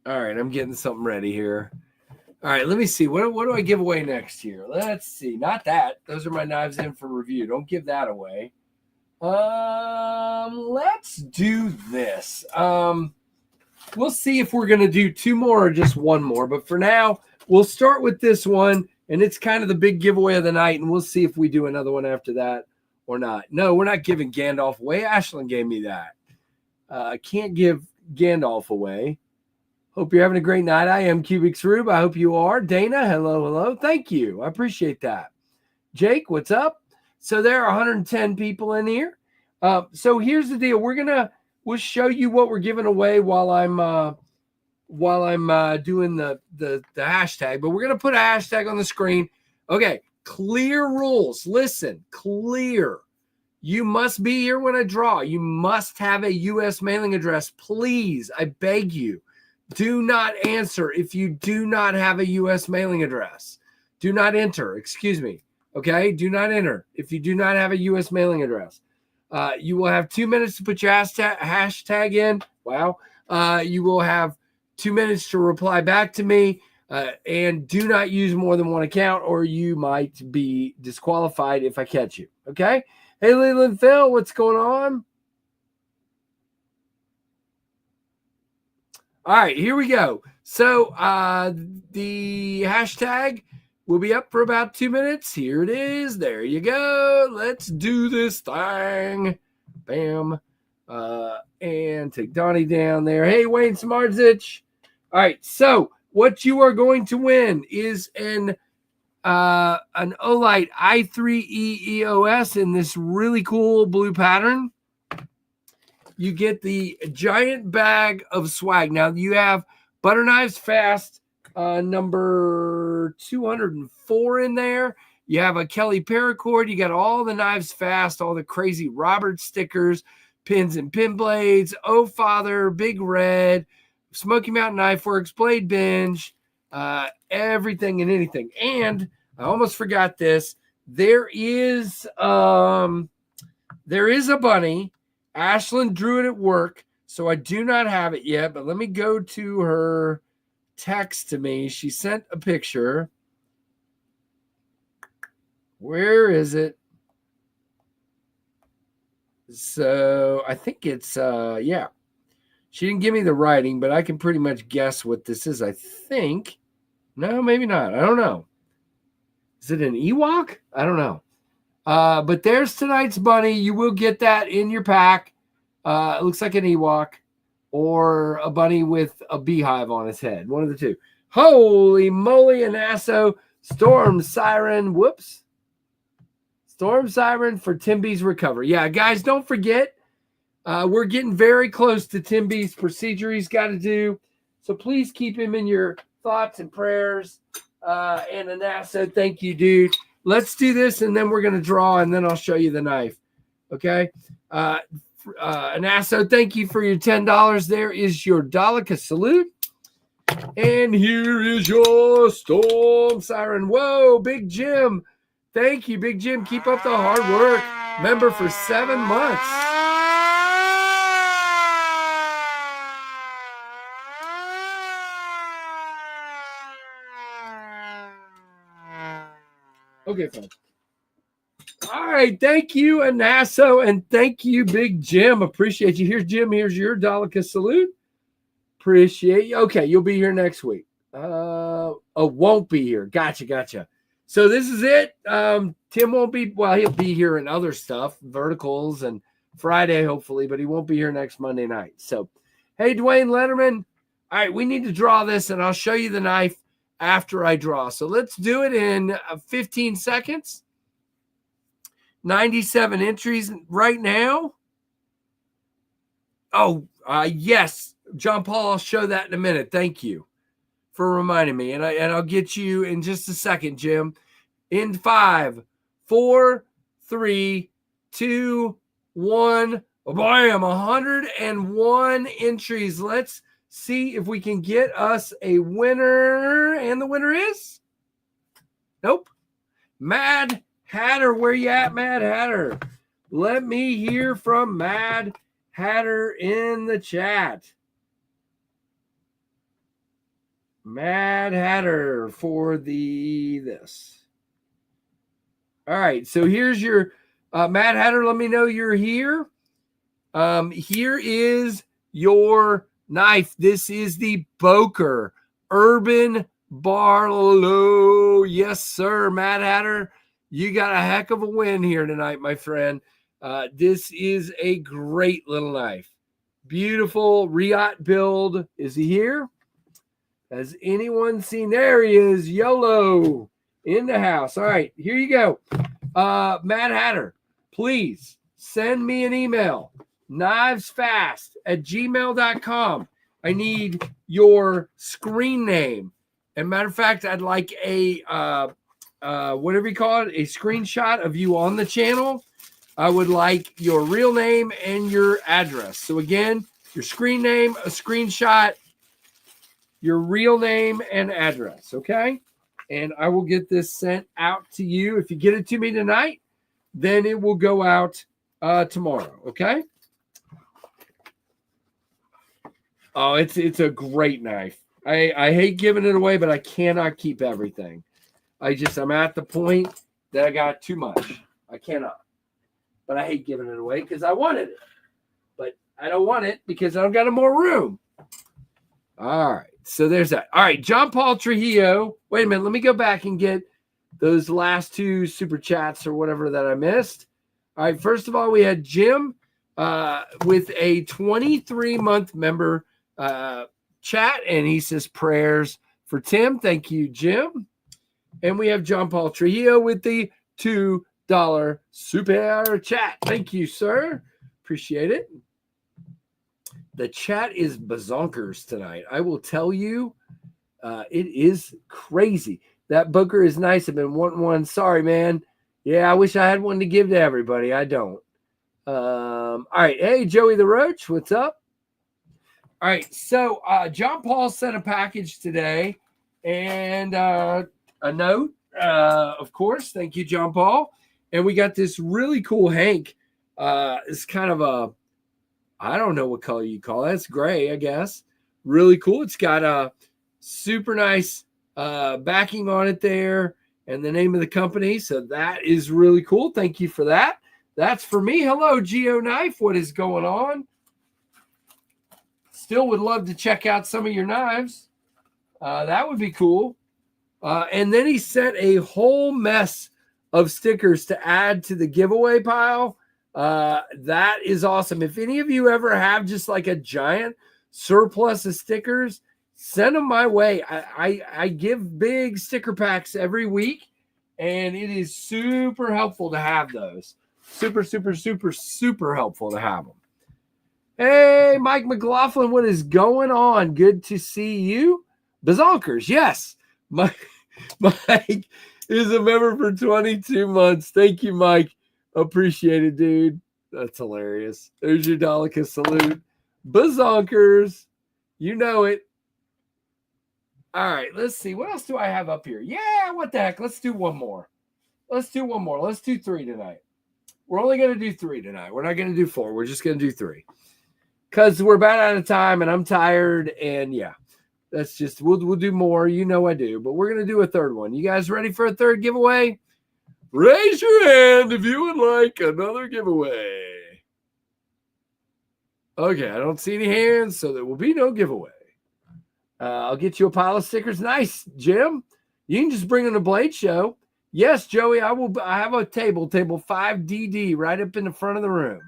All right, I'm getting something ready here. All right, let me see. What do I give away next here? Let's see. Not that. Those are my knives in for review. Don't give that away. Let's do this. We'll see if we're going to do two more or just one more. But for now, we'll start with this one, and it's kind of the big giveaway of the night, and we'll see if we do another one after that or not. No, we're not giving Gandalf away. Ashlyn gave me that. I can't give Gandalf away. Hope you're having a great night. I am Cubix Rube. I hope you are. Dana, hello. Thank you. I appreciate that. Jake, what's up? So there are 110 people in here. So here's the deal. We'll show you what we're giving away while I'm doing the hashtag. But we're gonna put a hashtag on the screen. Okay, clear rules. Listen, clear. You must be here when I draw. You must have a U.S. mailing address. Please, I beg you. Do not answer if you do not have a U.S. mailing address. Do not enter. Excuse me. Okay? Do not enter if you do not have a U.S. mailing address. You will have 2 minutes to put your hashtag in. Wow. You will have 2 minutes to reply back to me. And do not use more than one account or you might be disqualified if I catch you. Okay? Hey, Leland Phil, what's going on? All right, here we go. So the hashtag will be up for about 2 minutes. Here it is. There you go. Let's do this thing. Bam. And take Donnie down there. Hey, Wayne Smardzich. All right, so what you are going to win is an Olight i3E EOS in this really cool blue pattern. You get the giant bag of swag. Now you have Butter Knives Fast number 204 in there. You have a Kelly paracord. You got all the Knives Fast, all the crazy Robert stickers, pins and pin blades, Oh Father, Big Red, Smoky Mountain Knife Works, Blade Binge, everything and anything. And I almost forgot this. There is a bunny. Ashlyn drew it at work, so I do not have it yet, but let me go to her text to me. She sent a picture. Where is it? So I think it's, yeah. She didn't give me the writing, but I can pretty much guess what this is, I think. No, maybe not. I don't know. Is it an Ewok? I don't know. But there's tonight's bunny. You will get that in your pack. It looks like an Ewok or a bunny with a beehive on his head. One of the two. Holy moly, an Asso storm siren. Whoops. Storm siren for Tim B's recovery. Yeah, guys, don't forget. We're getting very close to Tim B's procedure he's got to do. So please keep him in your thoughts and prayers. And an Asso, thank you, dude. Let's do this, and then we're going to draw, and then I'll show you the knife. Okay? An Asso, thank you for your $10. There is your Daleka salute. And here is your storm siren. Whoa, Big Jim. Thank you, Big Jim. Keep up the hard work. Member for 7 months. Okay, fine. All right. Thank you, Anasso, and thank you, Big Jim. Appreciate you. Here's Jim. Here's your Daleka salute. Appreciate you. Okay, you'll be here next week. Won't be here. Gotcha. So this is it. Tim won't be, well, he'll be here in other stuff, verticals and Friday, hopefully, but he won't be here next Monday night. So, hey, Dwayne Letterman. All right, we need to draw this, and I'll show you the knife after I draw. So let's do it in 15 seconds. 97 entries right now. Oh, yes. John Paul, I'll show that in a minute. Thank you for reminding me. And I'll get you in just a second, Jim. In 5, 4, 3, 2, 1. Oh, bam, 101 entries. Let's see if we can get us a winner. And the winner is? Nope. Mad Hatter. Where you at, Mad Hatter? Let me hear from Mad Hatter in the chat. Mad Hatter for this. All right, so here's your Mad Hatter. Let me know you're here. Here is your knife. This is the Boker Urban Barlow. Yes, sir, Mad Hatter. You got a heck of a win here tonight, my friend. This is a great little knife. Beautiful Riot build. Is he here? Has anyone seen? There he is. YOLO in the house. All right, here you go. Mad Hatter, please send me an email. knivesfast@gmail.com. I need your screen name. And matter of fact, I'd like a whatever you call it, a screenshot of you on the channel. I would like your real name and your address. So again, your screen name, a screenshot, your real name and address, okay? And I will get this sent out to you. If you get it to me tonight, then it will go out tomorrow, okay? Oh, it's a great knife. I hate giving it away, but I cannot keep everything. I'm at the point that I got too much. I cannot. But I hate giving it away because I wanted it. But I don't want it because I don't got more room. All right. So there's that. All right. John Paul Trujillo. Wait a minute. Let me go back and get those last 2 super chats or whatever that I missed. All right. First of all, we had Jim with a 23-month member chat. And he says prayers for Tim. Thank you, Jim. And we have John Paul Trujillo with the $2 super chat. Thank you, sir. Appreciate it. The chat is bazonkers tonight. I will tell you, it is crazy. That Booker is nice. I've been wanting one. Sorry, man. Yeah, I wish I had one to give to everybody. I don't. All right. Hey, Joey the Roach, what's up? All right. So John Paul sent a package today and a note, of course. Thank you, John Paul. And we got this really cool Hank. It's kind of a, I don't know what color you call it. It's gray, I guess. Really cool. It's got a super nice backing on it there and the name of the company. So that is really cool. Thank you for that. That's for me. Hello, Geo Knife. What is going on? Still would love to check out some of your knives. That would be cool. And then he sent a whole mess of stickers to add to the giveaway pile. That is awesome. If any of you ever have just like a giant surplus of stickers, send them my way. I give big sticker packs every week, and it is super helpful to have those. Super, super, super, super helpful to have them. Hey, Mike McLaughlin, what is going on? Good to see you. Bazonkers, yes. Mike is a member for 22 months. Thank you, Mike. Appreciate it, dude. That's hilarious. There's your Daleka salute. Bazonkers. You know it. All right, let's see. What else do I have up here? Yeah, what the heck? Let's do one more. Let's do 3 tonight. We're only going to do 3 tonight. We're not going to do 4. We're just going to do 3. Because we're about out of time, and I'm tired, and yeah. That's just, we'll do more. You know I do. But we're going to do a 3rd one. You guys ready for a 3rd giveaway? Raise your hand if you would like another giveaway. Okay, I don't see any hands, so there will be no giveaway. I'll get you a pile of stickers. Nice, Jim. You can just bring in a Blade Show. Yes, Joey, I have a table 5DD right up in the front of the room.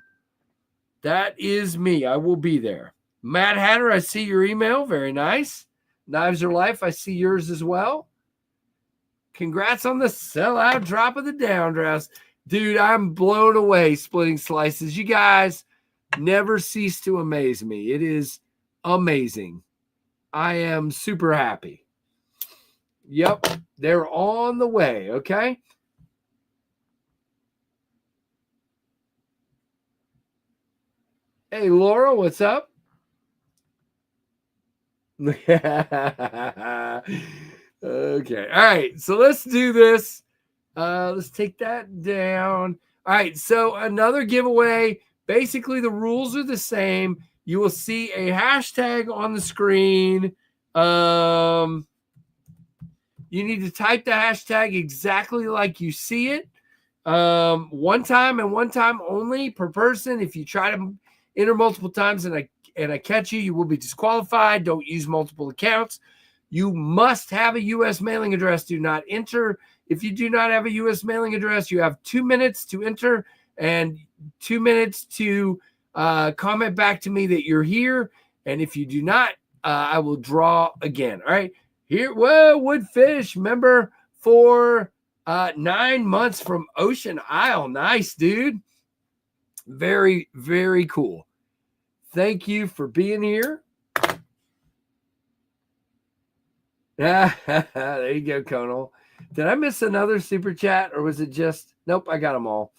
That is me. I will be there. Matt Hatter, I see your email. Very nice. Knives Are Life, I see yours as well. Congrats on the sellout drop of the downdrafts. Dude, I'm blown away splitting slices. You guys never cease to amaze me. It is amazing. I am super happy. Yep, they're on the way, okay? Hey, Laura, what's up? Okay. All right. So let's do this. Let's take that down. All right. So another giveaway. Basically, the rules are the same. You will see a hashtag on the screen. You need to type the hashtag exactly like you see it. One time and one time only per person. If you try to enter multiple times and I catch you, you will be disqualified. Don't use multiple accounts. You must have a U.S. mailing address. Do not enter. If you do not have a U.S. mailing address, you have 2 minutes to enter and 2 minutes to comment back to me that you're here. And if you do not, I will draw again. All right. Here, whoa, Woodfish, member for 9 months from Ocean Isle. Nice, dude. Very, very cool. Thank you for being here. There you go, Conal. Did I miss another super chat or was it just, nope, I got them all.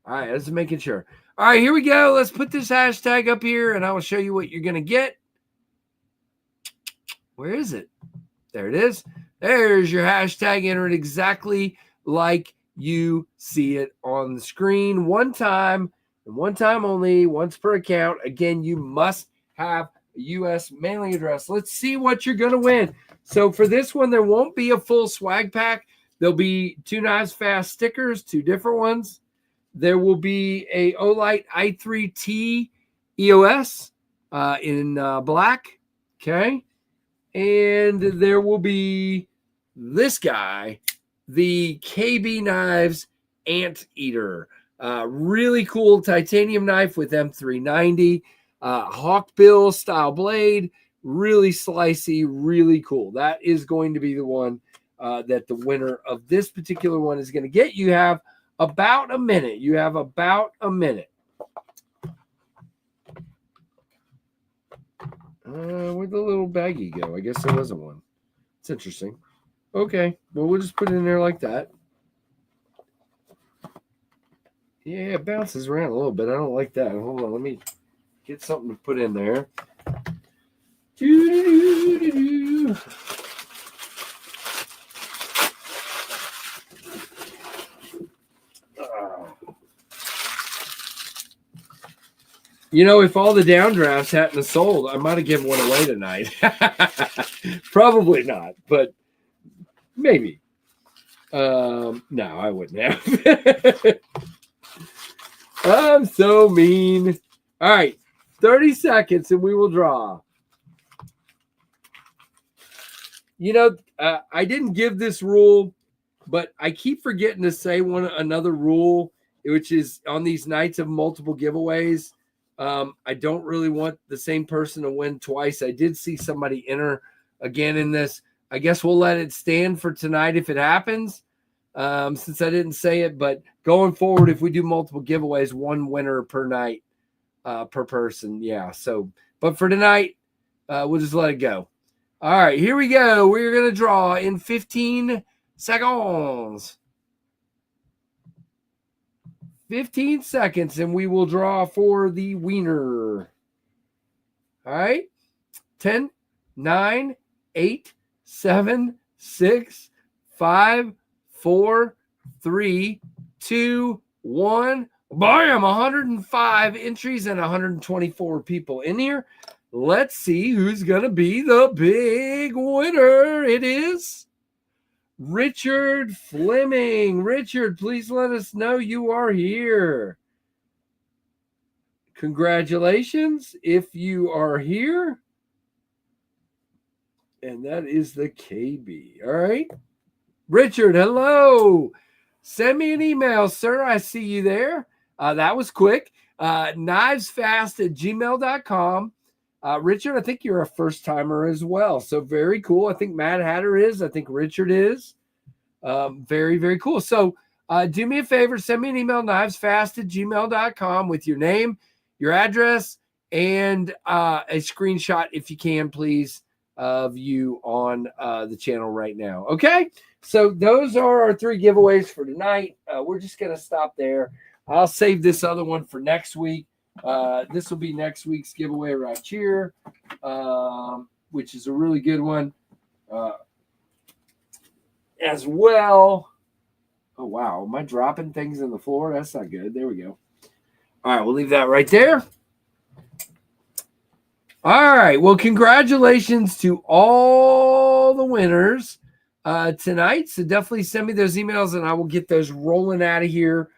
All right, let's making sure. All right, here we go. Let's put this hashtag up here and I will show you what you're going to get. Where is it? There it is. There's your hashtag. Enter it exactly like you see it on the screen. One time and one time only, once per account. Again, you must have a U.S. mailing address. Let's see what you're going to win. So for this one, there won't be a full swag pack. There'll be 2 Knives Fast stickers, 2 different ones. There will be a Olight i3T EOS in black. Okay. And there will be this guy, the KB Knives Anteater. Really cool titanium knife with M390. Hawkbill style blade. Really slicey, really cool. That is going to be the one that the winner of this particular one is going to get. You have about a minute. Where'd the little baggie go? I guess there wasn't one. It's interesting. Okay, well, we'll just put it in there like that. Yeah, it bounces around a little bit. I don't like that. Hold on, let me get something to put in there. You know, if all the downdrafts hadn't sold, I might have given one away tonight. Probably not, but maybe. No, I wouldn't have. I'm so mean. All right, 30 seconds and we will draw. You know, I didn't give this rule, But I keep forgetting to say another rule, which is on these nights of multiple giveaways. I don't really want the same person to win twice. I did see somebody enter again in this. I guess we'll let it stand for tonight if it happens, since I didn't say it. But going forward, if we do multiple giveaways, one winner per night, per person. Yeah. So, but for tonight, we'll just let it go. All right, here we go. We're going to draw in 15 seconds. 15 seconds, and we will draw for the wiener. All right. 10, 9, 8, 7, 6, 5, 4, 3, 2, 1. Bam! 105 entries and 124 people in here. Let's see who's going to be the big winner. It is Richard Fleming. Richard, please let us know you are here. Congratulations if you are here. And that is the KB. All right. Richard, hello. Send me an email, sir. I see you there. That was quick. knivesfast@gmail.com. Richard, I think you're a first timer as well. So very cool. I think Mad Hatter is. I think Richard is. Very, very cool. So do me a favor. Send me an email, knivesfast@gmail.com with your name, your address, and a screenshot, if you can, please, of you on the channel right now. Okay. So those are our 3 giveaways for tonight. We're just going to stop there. I'll save this other one for next week. This will be next week's giveaway right here, which is a really good one as well. Oh, wow. Am I dropping things on the floor? That's not good. There we go. All right. We'll leave that right there. All right. Well, congratulations to all the winners tonight. So definitely send me those emails and I will get those rolling out of here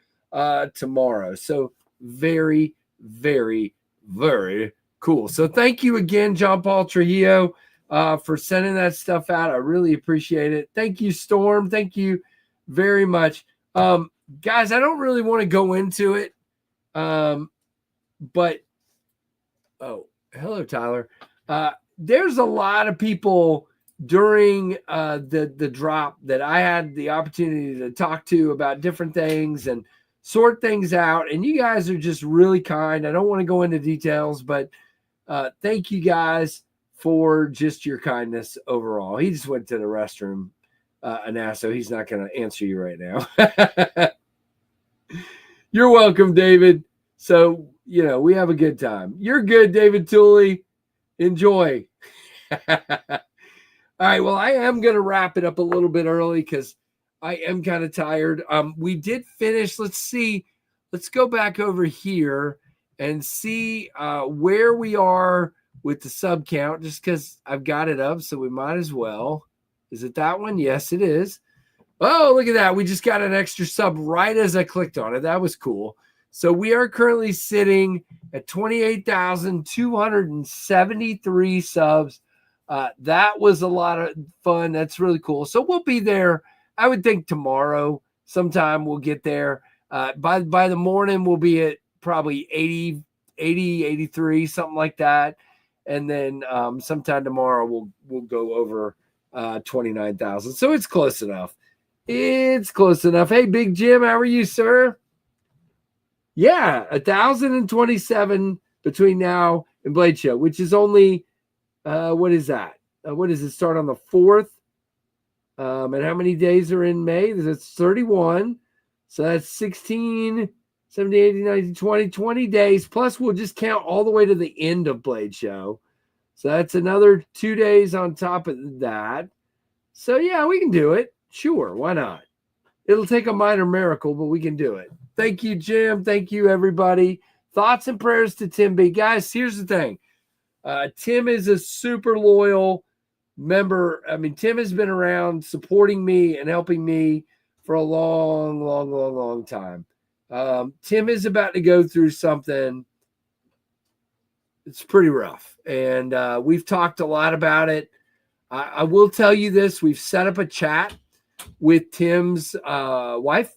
tomorrow. So very, very, very cool. So thank you again, John Paul Trujillo, for sending that stuff out. I really appreciate it. Thank you, Storm. Thank you very much. Guys, I don't really want to go into it. But, oh, hello, Tyler. There's a lot of people during the drop that I had the opportunity to talk to about different things and sort things out. And you guys are just really kind. I don't want to go into details, but thank you guys for just your kindness overall. He just went to the restroom, so he's not going to answer you right now. You're welcome, David. So, we have a good time. You're good, David Tooley. Enjoy. All right. Well, I am going to wrap it up a little bit early because I am kind of tired. We did finish. Let's see. Let's go back over here and see where we are with the sub count, just because I've got it up. So we might as well. Is it that one? Yes, it is. Oh, look at that. We just got an extra sub right as I clicked on it. That was cool. So we are currently sitting at 28,273 subs. That was a lot of fun. That's really cool. So we'll be there. I would think tomorrow sometime we'll get there. By the morning, we'll be at probably 80, 83, something like that. And then sometime tomorrow we'll go over 29,000. So it's close enough. It's close enough. Hey, Big Jim, how are you, sir? Yeah, 1,027 between now and Blade Show, which is only, what is that? What does it start on the 4th? And how many days are in May? That's 31. So that's 16, 17, 18, 19, 20 days. Plus, we'll just count all the way to the end of Blade Show. So that's another 2 days on top of that. So, yeah, we can do it. Sure, why not? It'll take a minor miracle, but we can do it. Thank you, Jim. Thank you, everybody. Thoughts and prayers to Tim B. Guys, here's the thing. Tim is a super loyal member. I mean, Tim has been around supporting me and helping me for a long time. Tim is about to go through something. It's pretty rough. And we've talked a lot about it. I will tell you this. We've set up a chat with Tim's wife.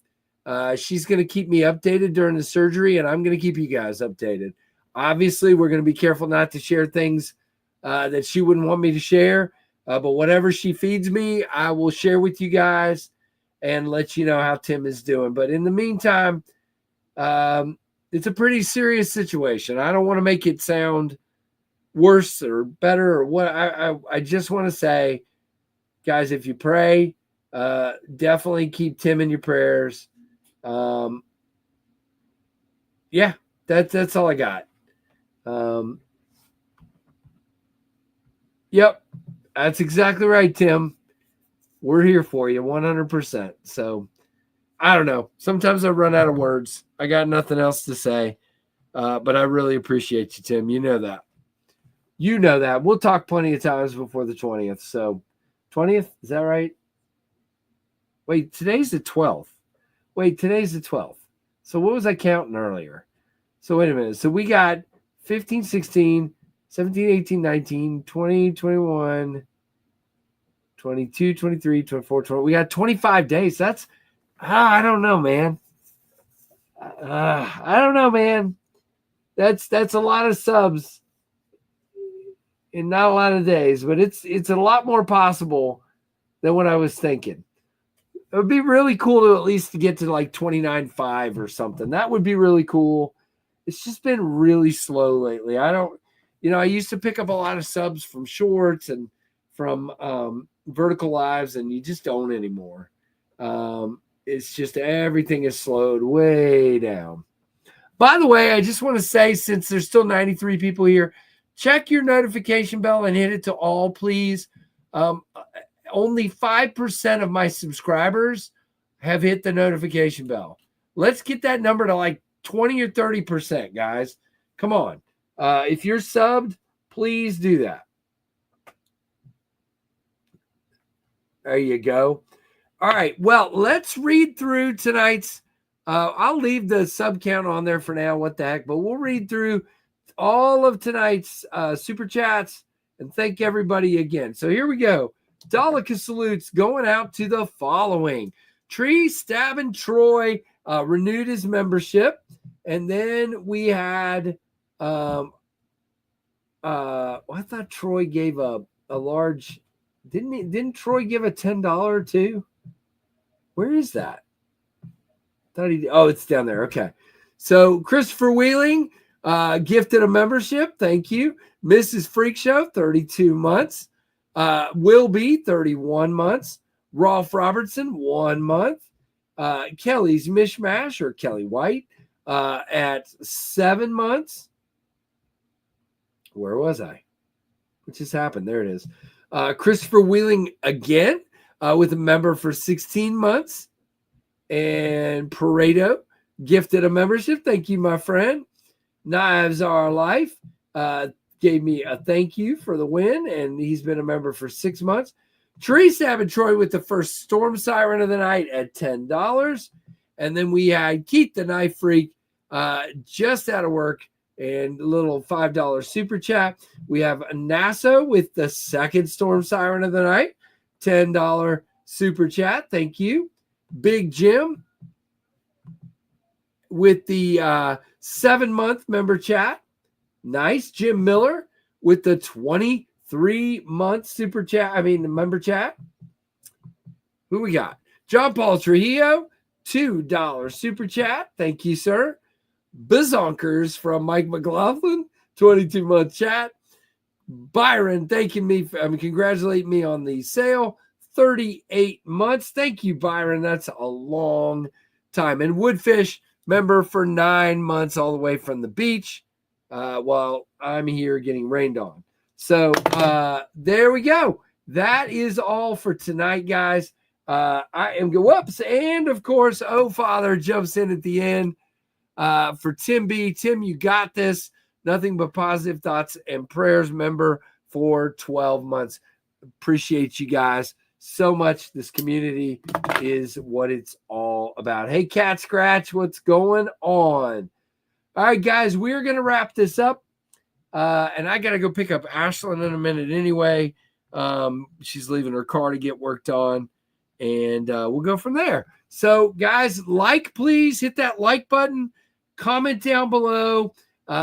She's going to keep me updated during the surgery, and I'm going to keep you guys updated. Obviously, we're going to be careful not to share things that she wouldn't want me to share. But whatever she feeds me, I will share with you guys and let you know how Tim is doing. But in the meantime, it's a pretty serious situation. I don't want to make it sound worse or better or what. I just want to say, guys, if you pray, definitely keep Tim in your prayers. Yeah, that's all I got. Yep, that's exactly right, Tim. We're here for you 100%. So I don't know. Sometimes I run out of words. I got nothing else to say. But I really appreciate you, Tim. You know that. You know that. We'll talk plenty of times before the 20th. So 20th, is that right? Wait, today's the 12th. So what was I counting earlier? So wait a minute. So we got 15, 16, 17, 18, 19, 20, 21, 22, 23, 24, 20. We got 25 days. That's, I don't know, man. I don't know, man. That's a lot of subs in not a lot of days, but it's a lot more possible than what I was thinking. It would be really cool to at least get to like 29.5 or something. That would be really cool. It's just been really slow lately. I used to pick up a lot of subs from shorts and from vertical lives, and you just don't anymore. It's just everything is slowed way down. By the way, I just want to say, since there's still 93 people here, check your notification bell and hit it to all, please. Only 5% of my subscribers have hit the notification bell. Let's get that number to like 20 or 30%, guys. Come on. If you're subbed, please do that. There you go. All right. Well, let's read through tonight's. I'll leave the sub count on there for now. What the heck? But we'll read through all of tonight's super chats and thank everybody again. So here we go. Dalika salutes going out to the following. Tree Stabbing Troy renewed his membership. And then we had, I thought Troy gave a large, didn't Troy give a $10 too? Where is that? It's down there. Okay. So Christopher Wheeling gifted a membership. Thank you. Mrs. Freak Show, 32 months. Will be 31 months. Rolf Robertson, 1 month. Kelly's Mishmash or Kelly White at 7 months. Where was I? What just happened? There it is. Christopher Wheeling again with a member for 16 months. And Pareto gifted a membership. Thank you, my friend. Knives Are Life gave me a thank you for the win, and he's been a member for 6 months. Tree Stabbing Troy with the first Storm Siren of the night at $10. And then we had Keith the Knife Freak just out of work and a little $5 super chat. We have NASA with the second Storm Siren of the night, $10 super chat. Thank you. Big Jim with the 7-month member chat. Nice. Jim Miller with the 23-month super chat. Member chat. Who we got? John Paul Trujillo, $2 super chat. Thank you, sir. Bizonkers from Mike McLaughlin, 22-month chat. Byron congratulating me on the sale. 38 months. Thank you, Byron. That's a long time. And Woodfish, member for 9 months, all the way from the beach while I'm here getting rained on. So there we go. That is all for tonight, guys. I am whoops. And of course, Oh Father jumps in at the end for Tim B. Tim, you got this. Nothing but positive thoughts and prayers, member for 12 months. Appreciate you guys so much. This community is what it's all about. Hey, Cat Scratch, what's going on? All right, guys, we're going to wrap this up. And I got to go pick up Ashlyn in a minute anyway. She's leaving her car to get worked on. and we'll go from there. So, guys, please hit that like button, comment down below,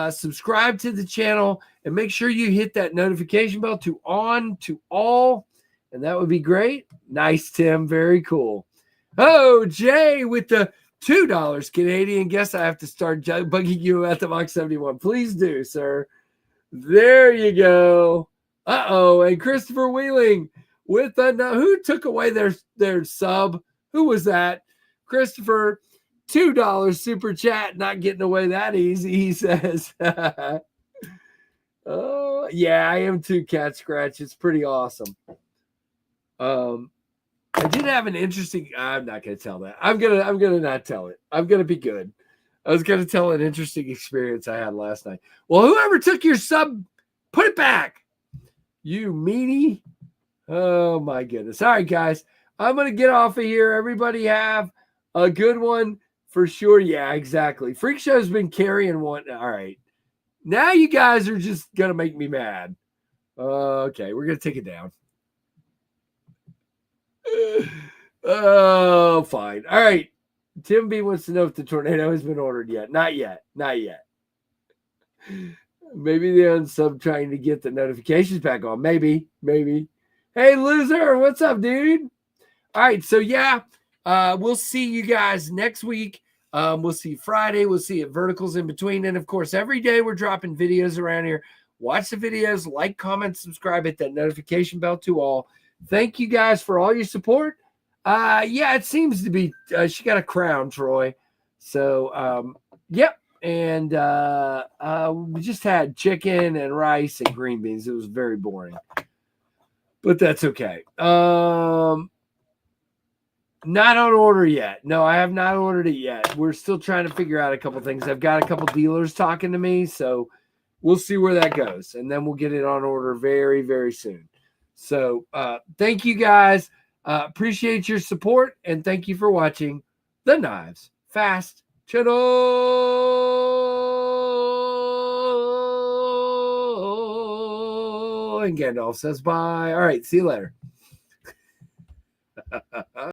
subscribe to the channel, and make sure you hit that notification bell to on to all, and that would be great. Nice, Tim. Very cool. Oh, Jay with the $2 Canadian. Guess I have to start bugging you about the Mach 71. Please do, sir. There you go. Uh-oh. And Christopher Wheeling with who took away their sub? Who was that? Christopher, $2 super chat, not getting away that easy, he says. Oh, yeah, I am too, Cat Scratch. It's pretty awesome. I did have an interesting. I'm not going to tell that. I'm gonna not tell it. I'm gonna be good. I was going to tell an interesting experience I had last night. Well, whoever took your sub, put it back. You meanie. Oh my goodness. All right, guys. I'm going to get off of here. Everybody have a good one for sure. Yeah, exactly. Freak Show's been carrying one. All right. Now you guys are just going to make me mad. Okay, we're going to take it down. Oh, fine. All right. Tim B wants to know if the tornado has been ordered yet. Not yet. Not yet. Maybe they're unsub trying to get the notifications back on. Maybe. Hey, loser. What's up, dude? All right. So, yeah, we'll see you guys next week. We'll see Friday. We'll see at Verticals in between. And, of course, every day we're dropping videos around here. Watch the videos. Like, comment, subscribe. Hit that notification bell to all. Thank you guys for all your support. Yeah, it seems to be she got a crown, Troy. So yep. And we just had chicken and rice and green beans. It was very boring. But that's okay. Not on order yet. No, I have not ordered it yet. We're still trying to figure out a couple things. I've got a couple dealers talking to me, so we'll see where that goes. And then we'll get it on order very, very soon. So thank you guys. Appreciate your support, and thank you for watching the Knives Fast channel. And Gandalf says bye. All right, see you later.